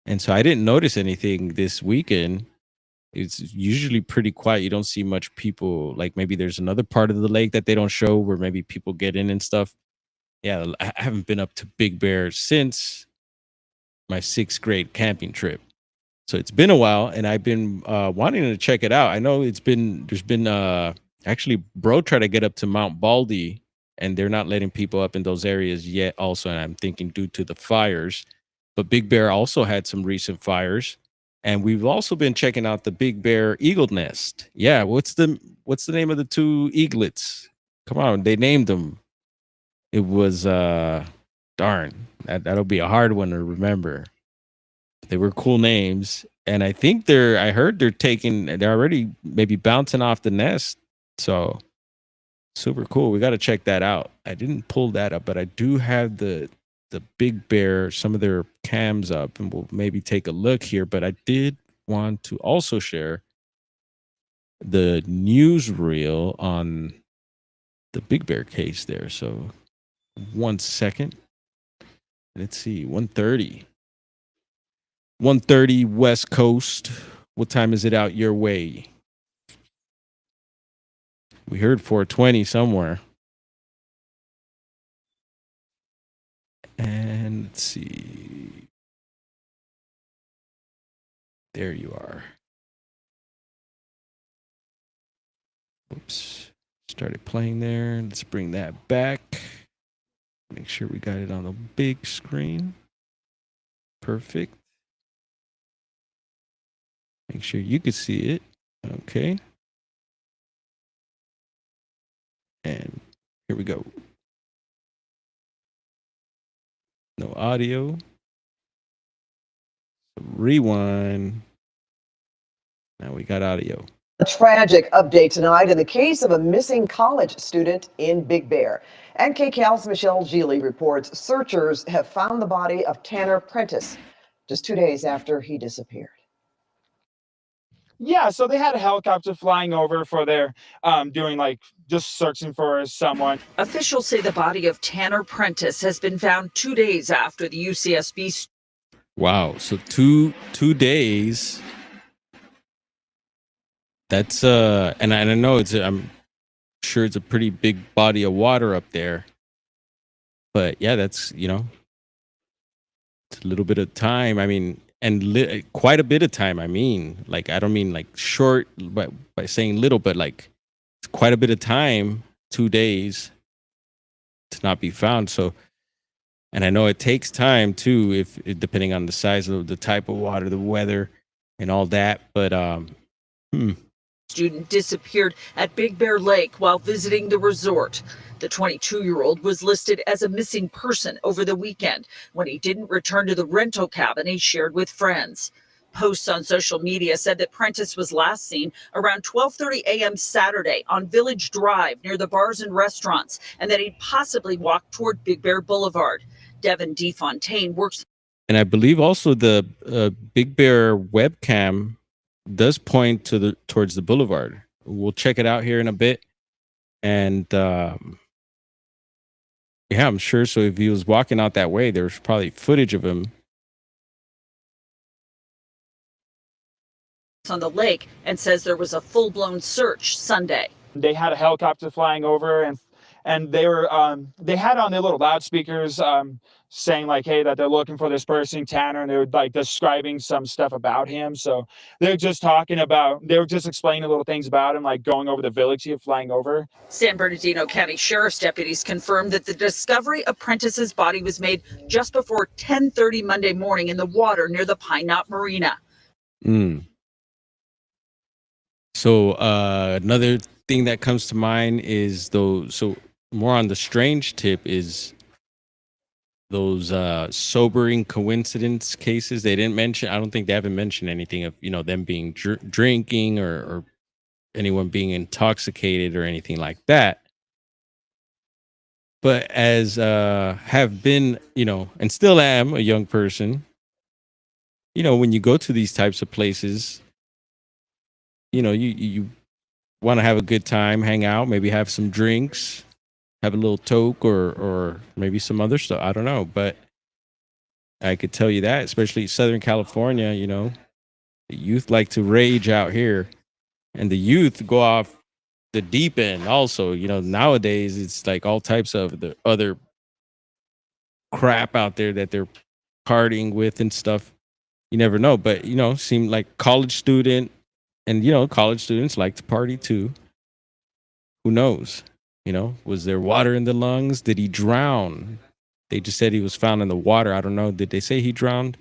And so I didn't notice anything this weekend. It's usually pretty quiet. You don't see much people. Like maybe there's another part of the lake that they don't show where maybe people get in and stuff. Yeah, I haven't been up to Big Bear since my 6th grade camping trip. So it's been a while, and I've been wanting to check it out. I know there's been actually Bro tried to get up to Mount Baldy, and they're not letting people up in those areas yet also, and I'm thinking due to the fires. But Big Bear also had some recent fires. And we've also been checking out the Big Bear Eagle Nest. Yeah, what's the name of the 2 eaglets? Come on, they named them. It was darn, that'll be a hard one to remember. They were cool names, and I think I heard they're already maybe bouncing off the nest. So super cool. We got to check that out. I didn't pull that up, but I do have the Big Bear, some of their cams up, and we'll maybe take a look here. But I did want to also share the newsreel on the Big Bear case there. So 1 second. Let's see, 1:30 West Coast. What time is it out your way? We heard 4:20 somewhere. And let's see. There you are. Oops. Started playing there. Let's bring that back. Make sure we got it on the big screen. Perfect. Make sure you can see it. Okay. And here we go. No audio. Rewind. Now we got audio. A tragic update tonight in the case of a missing college student in Big Bear. And KCAL's Michelle Gili reports searchers have found the body of Tanner Prentice just 2 days after he disappeared. Yeah, so they had a helicopter flying over for their doing like just searching for someone. Officials say the body of Tanner Prentice has been found 2 days after the UCSB. Wow, so two days. That's and I know I'm sure it's a pretty big body of water up there. But yeah, that's, it's a little bit of time. I mean, and quite a bit of time. I mean, like, I don't mean like short by saying little, but like it's quite a bit of time, 2 days to not be found. So, and I know it takes time too, depending on the size of the type of water, the weather and all that. But Student disappeared at Big Bear Lake while visiting the resort. The 22-year-old was listed as a missing person over the weekend when he didn't return to the rental cabin he shared with friends. Posts on social media said that Prentice was last seen around 12:30 a.m. Saturday on Village Drive near the bars and restaurants, and that he'd possibly walked toward Big Bear Boulevard. Devin DeFontaine works. And I believe also the Big Bear webcam does point to towards the boulevard. We'll check it out here in a bit. And yeah, I'm sure. So if he was walking out that way, there's probably footage of him on the lake and says there was a full-blown search Sunday. They had a helicopter flying over, and they were they had on their little loudspeakers saying like, hey, that they're looking for this person, Tanner, and they were like describing some stuff about him. So they were just explaining little things about him, like going over the village he was flying over. San Bernardino County Sheriff's deputies confirmed that the discovery of Prentice's body was made just before 10:30 Monday morning in the water near the Pine Knot Marina. So another thing that comes to mind is so more on the strange tip is those sobering coincidence cases. They didn't mention, I don't think they haven't mentioned anything of, them being drinking or anyone being intoxicated or anything like that. But as have been, and still am a young person, when you go to these types of places, you want to have a good time, hang out, maybe have some drinks, have a little toke or maybe some other stuff. I don't know. But I could tell you that, especially Southern California, the youth like to rage out here, and the youth go off the deep end also. Nowadays it's like all types of the other crap out there that they're partying with and stuff. You never know. But, seemed like college student, and, college students like to party too. Who knows? Was there water in the lungs? Did he drown? They just said he was found in the water. I don't know. Did they say he drowned?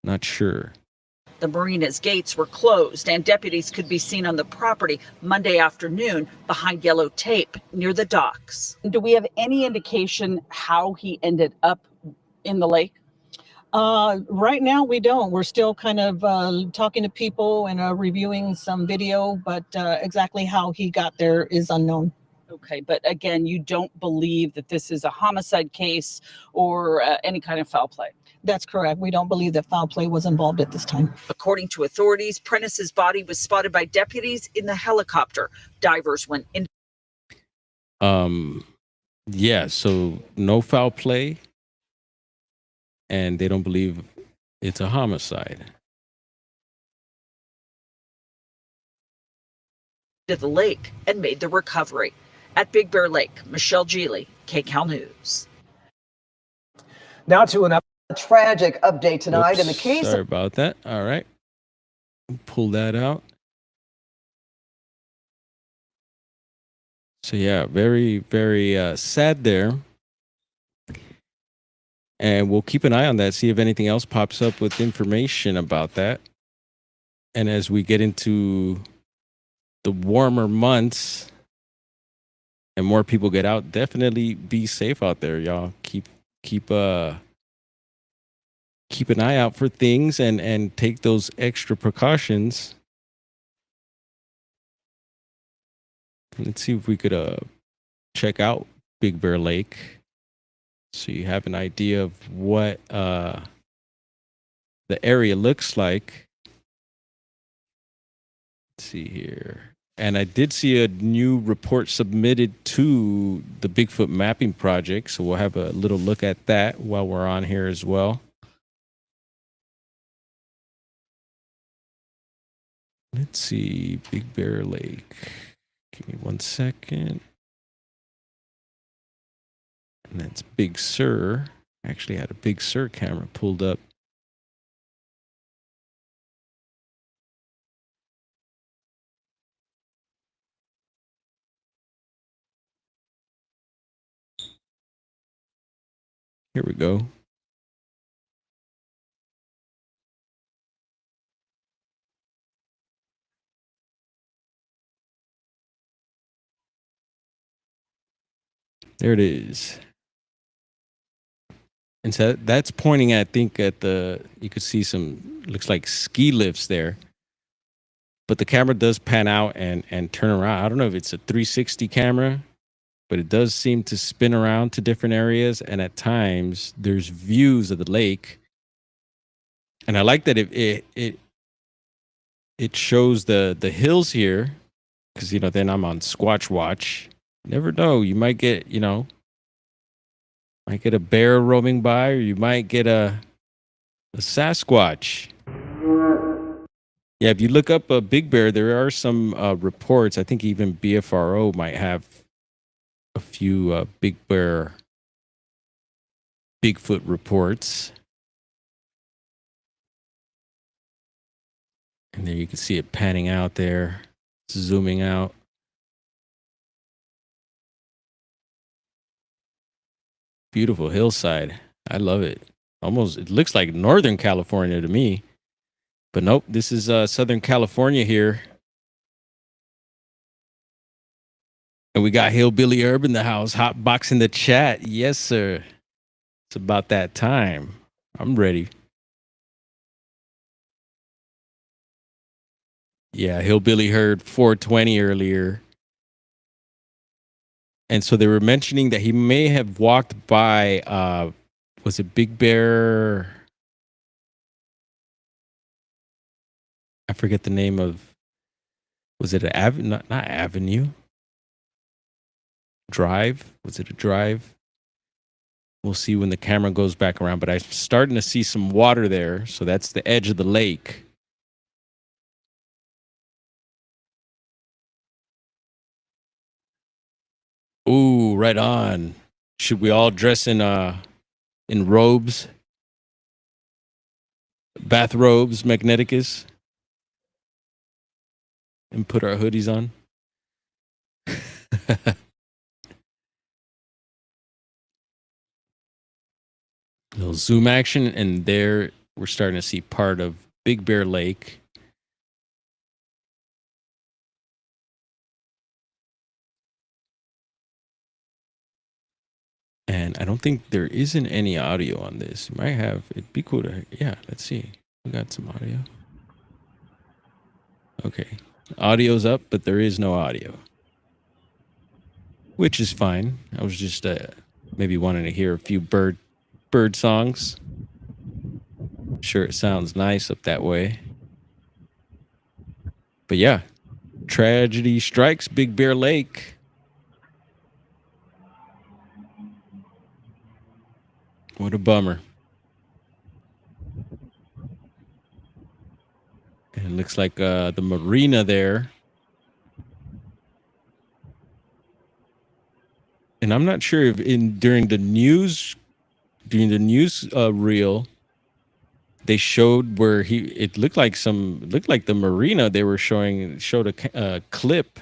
Not sure. The marina's gates were closed, and deputies could be seen on the property Monday afternoon behind yellow tape near the docks. Do we have any indication how he ended up in the lake? Right now, we don't. We're still kind of talking to people and reviewing some video, but exactly how he got there is unknown. Okay, but again, you don't believe that this is a homicide case or any kind of foul play? That's correct. We don't believe that foul play was involved at this time. According to authorities, Prentice's body was spotted by deputies in the helicopter. Divers went in. Yeah, so no foul play, and they don't believe it's a homicide. To the lake and made the recovery. At Big Bear Lake, Michelle Geely, KCAL News. Now to a tragic update tonight in the Oops, case. Sorry about that. All right. Pull that out. So yeah, very, very sad there. And we'll keep an eye on that, see if anything else pops up with information about that. And as we get into the warmer months and more people get out, definitely be safe out there, y'all. Keep an eye out for things and take those extra precautions. Let's see if we could check out Big Bear Lake, so you have an idea of what the area looks like. Let's see here. And I did see a new report submitted to the Bigfoot mapping project, so we'll have a little look at that while we're on here as well. Let's see, Big Bear Lake. Give me 1 second. And that's Big Sur. I actually had a Big Sur camera pulled up. Here we go. There it is. And so that's pointing at, I think, at the, you could see some, looks like ski lifts there. But the camera does pan out and turn around. I don't know if it's a 360 camera, but it does seem to spin around to different areas. And at times there's views of the lake. And I like that it shows the hills here, because, you know, then I'm on Squatch Watch. You never know. You might get, you know, might get a bear roaming by, or you might get a Sasquatch. Yeah, if you look up a Big Bear, there are some reports. I think even BFRO might have a few Bigfoot reports. And there you can see it panning out there, zooming out. Beautiful hillside. I love it. Almost, it looks like Northern California to me. But nope, this is Southern California here. And we got Hillbilly Herb in the house, hot box in the chat. Yes, sir. It's about that time. I'm ready. Yeah, Hillbilly heard 420 earlier. And so they were mentioning that he may have walked by, was it Big Bear? I forget the name of, was it an avenue? Not Avenue. Drive? Was it a drive? We'll see when the camera goes back around, but I'm starting to see some water there. So that's the edge of the lake. Ooh, right on. Should we all dress in robes? Bathrobes, Magneticus? And put our hoodies on? Little zoom action, and there we're starting to see part of Big Bear Lake. And I don't think there isn't any audio on this. You might have. It'd be cool to, yeah, let's see. We got some audio. Okay. Audio's up, but there is no audio. Which is fine. I was just maybe wanting to hear a few bird songs. I'm sure it sounds nice up that way. But yeah, tragedy strikes Big Bear Lake. What a bummer. And it looks like the marina there. And I'm not sure if during the news reel, they showed where it looked like the marina they were showed a clip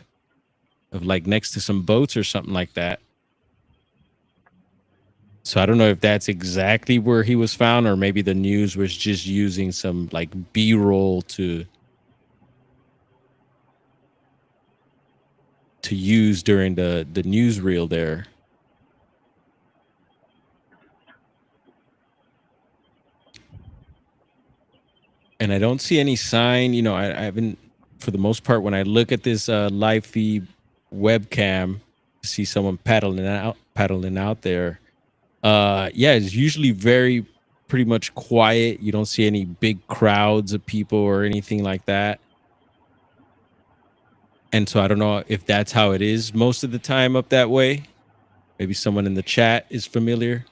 of like next to some boats or something like that. So I don't know if that's exactly where he was found, or maybe the news was just using some like B-roll to use during the newsreel there. And I don't see any sign, you know, I haven't, for the most part, when I look at this live feed webcam, see someone paddling out there. Yeah, it's usually pretty much quiet. You don't see any big crowds of people or anything like that. And so I don't know if that's how it is most of the time up that way. Maybe someone in the chat is familiar.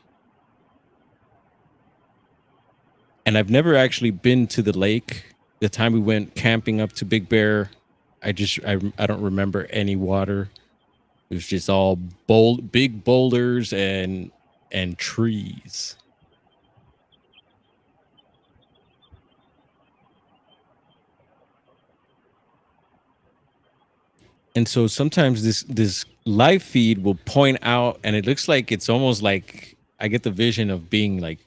And I've never actually been to the lake. The time we went camping up to Big Bear, I don't remember any water. It was just all big boulders and trees. And so sometimes this live feed will point out, and it looks like it's almost like I get the vision of being like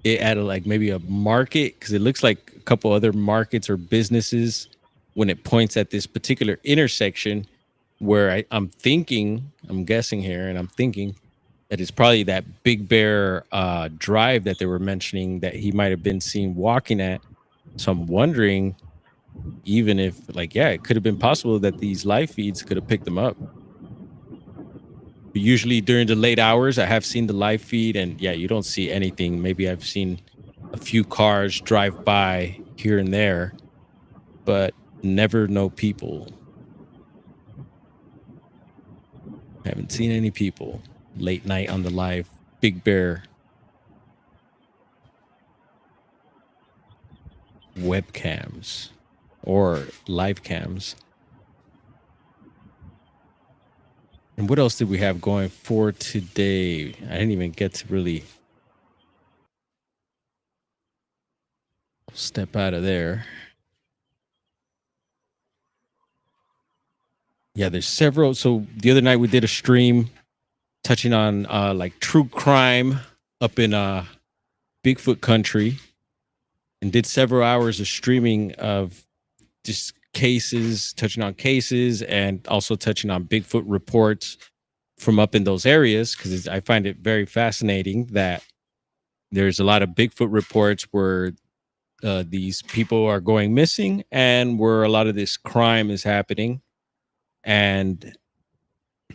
at like maybe a market, because it looks like a couple other markets or businesses when it points at this particular intersection. where I'm guessing here, and I'm thinking that it's probably that Big Bear drive that they were mentioning that he might have been seen walking at. So I'm wondering, even if like, yeah, it could have been possible that these live feeds could have picked them up. Usually during the late hours, I have seen the live feed, and yeah, you don't see anything. Maybe I've seen a few cars drive by here and there, but never no people. Haven't seen any people late night on the live Big Bear webcams or live cams. And what else did we have going for today? I didn't even get to really step out of there. Yeah, there's several. So the other night we did a stream touching on like true crime up in Bigfoot country, and did several hours of streaming of just cases, touching on cases, and also touching on Bigfoot reports from up in those areas, because I find it very fascinating that there's a lot of Bigfoot reports where these people are going missing and where a lot of this crime is happening. And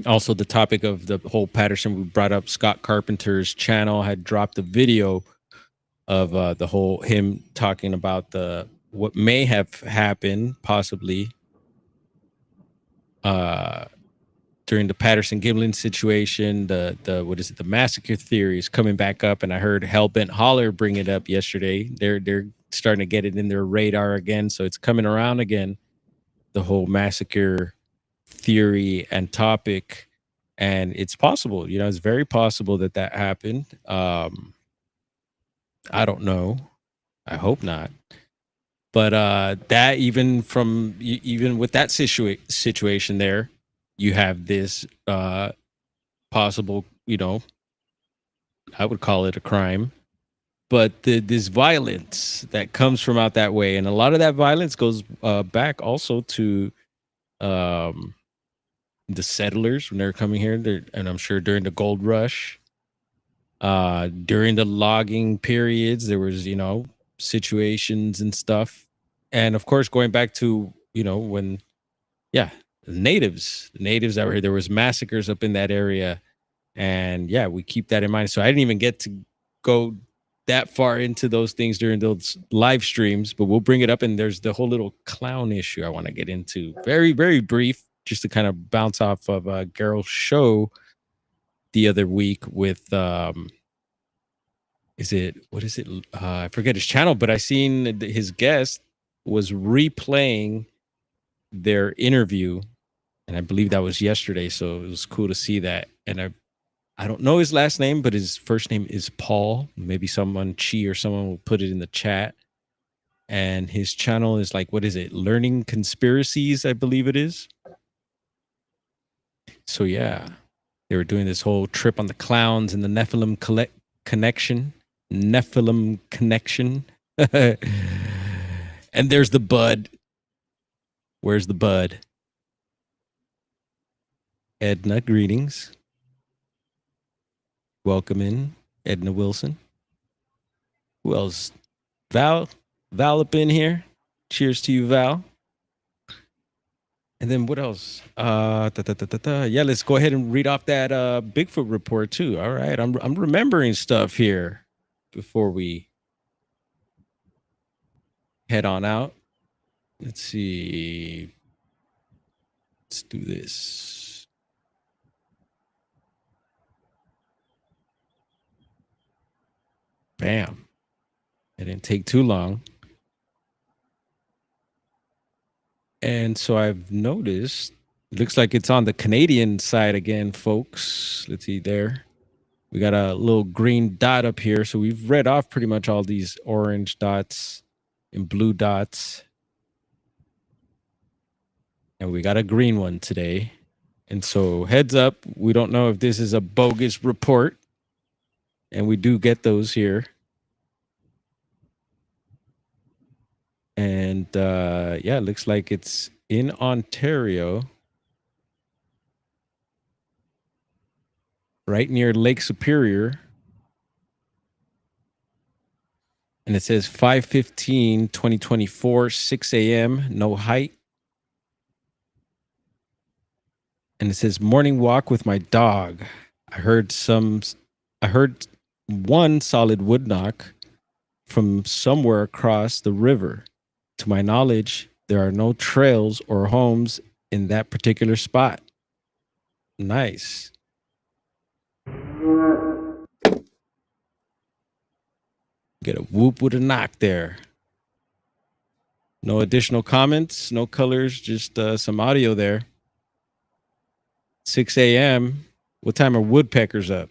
also the topic of the whole Patterson, we brought up Scott Carpenter's channel had dropped a video of the whole him talking about the what may have happened possibly during the Patterson Gimlin situation. The what is it, the massacre theory is coming back up, and I heard Hellbent Holler bring it up yesterday. They're starting to get it in their radar again, so it's coming around again, the whole massacre theory and topic. And it's possible, you know, it's very possible that that happened. I don't know, I hope not, but that even from even with that situation there, you have this possible, you know, I would call it a crime, but this violence that comes from out that way, and a lot of that violence goes back also to the settlers when they're coming here, and I'm sure during the gold rush, during the logging periods, there was, you know, situations and stuff. And of course, going back to, you know, when, yeah, the natives that were here, there was massacres up in that area. And yeah, we keep that in mind. So I didn't even get to go that far into those things during those live streams, but we'll bring it up. And there's the whole little clown issue I want to get into. Very, very brief, just to kind of bounce off of Garrel's show the other week with what is it? I forget his channel, but I seen his guest was replaying their interview, and I believe that was yesterday. So it was cool to see that. And I don't know his last name, but his first name is Paul. Maybe someone, Chi or someone, will put it in the chat. And his channel is like, what is it? Learning Conspiracies, I believe it is. So yeah, they were doing this whole trip on the clowns and the Nephilim connection. Nephilim connection. And there's the bud. Where's the bud? Edna, greetings. Welcome in, Edna Wilson. Who else? Val up in here. Cheers to you, Val. And then what else? Yeah, let's go ahead and read off that Bigfoot report too. All right, I'm remembering stuff here before we head on out. Let's see. Let's do this. Bam. It didn't take too long. And so I've noticed, it looks like it's on the Canadian side again, folks. Let's see there. We got a little green dot up here. So we've read off pretty much all these orange dots and blue dots. And we got a green one today. And so heads up, we don't know if this is a bogus report. And we do get those here. And yeah, it looks like it's in Ontario. right near Lake Superior. And it says 5/15/2024, 6 a.m., no height. And it says morning walk with my dog. I heard one solid wood knock from somewhere across the river. To my knowledge, there are no trails or homes in that particular spot. Nice. Get a whoop with a knock there. No additional comments, no colors, just some audio there. 6 a.m. What time are woodpeckers up?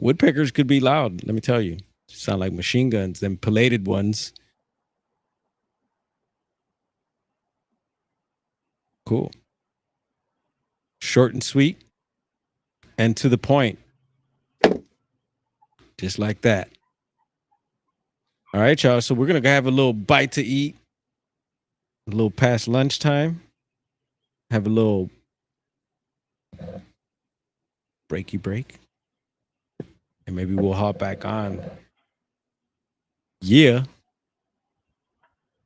Woodpeckers could be loud, let me tell you. Sound like machine guns, them pilated ones. Cool. Short and sweet and to the point. Just like that. All right, y'all. So we're going to have a little bite to eat. A little past lunchtime. Have a little breaky break. And maybe we'll hop back on. Yeah.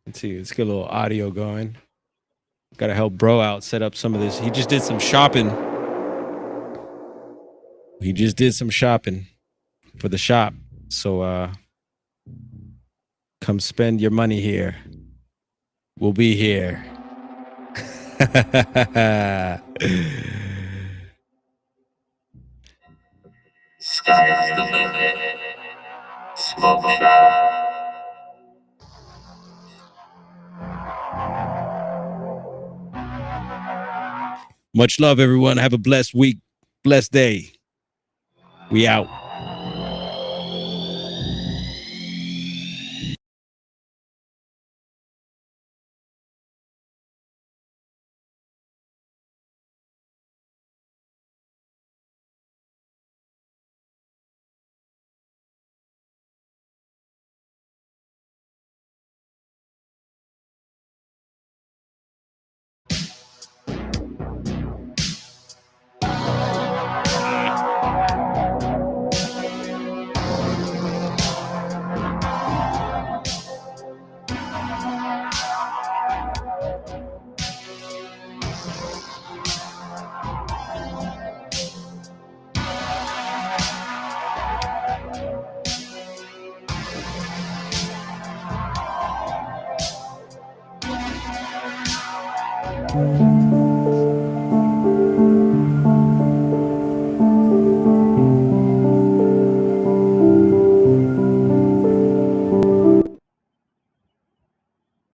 Let's see. Let's get a little audio going. Got to help bro out set up some of this. He just did some shopping. For the shop. So come spend your money here. We'll be here. Sky's the limit. Smoke shop. Much love, everyone. Have a blessed week, blessed day. We out. Thank you.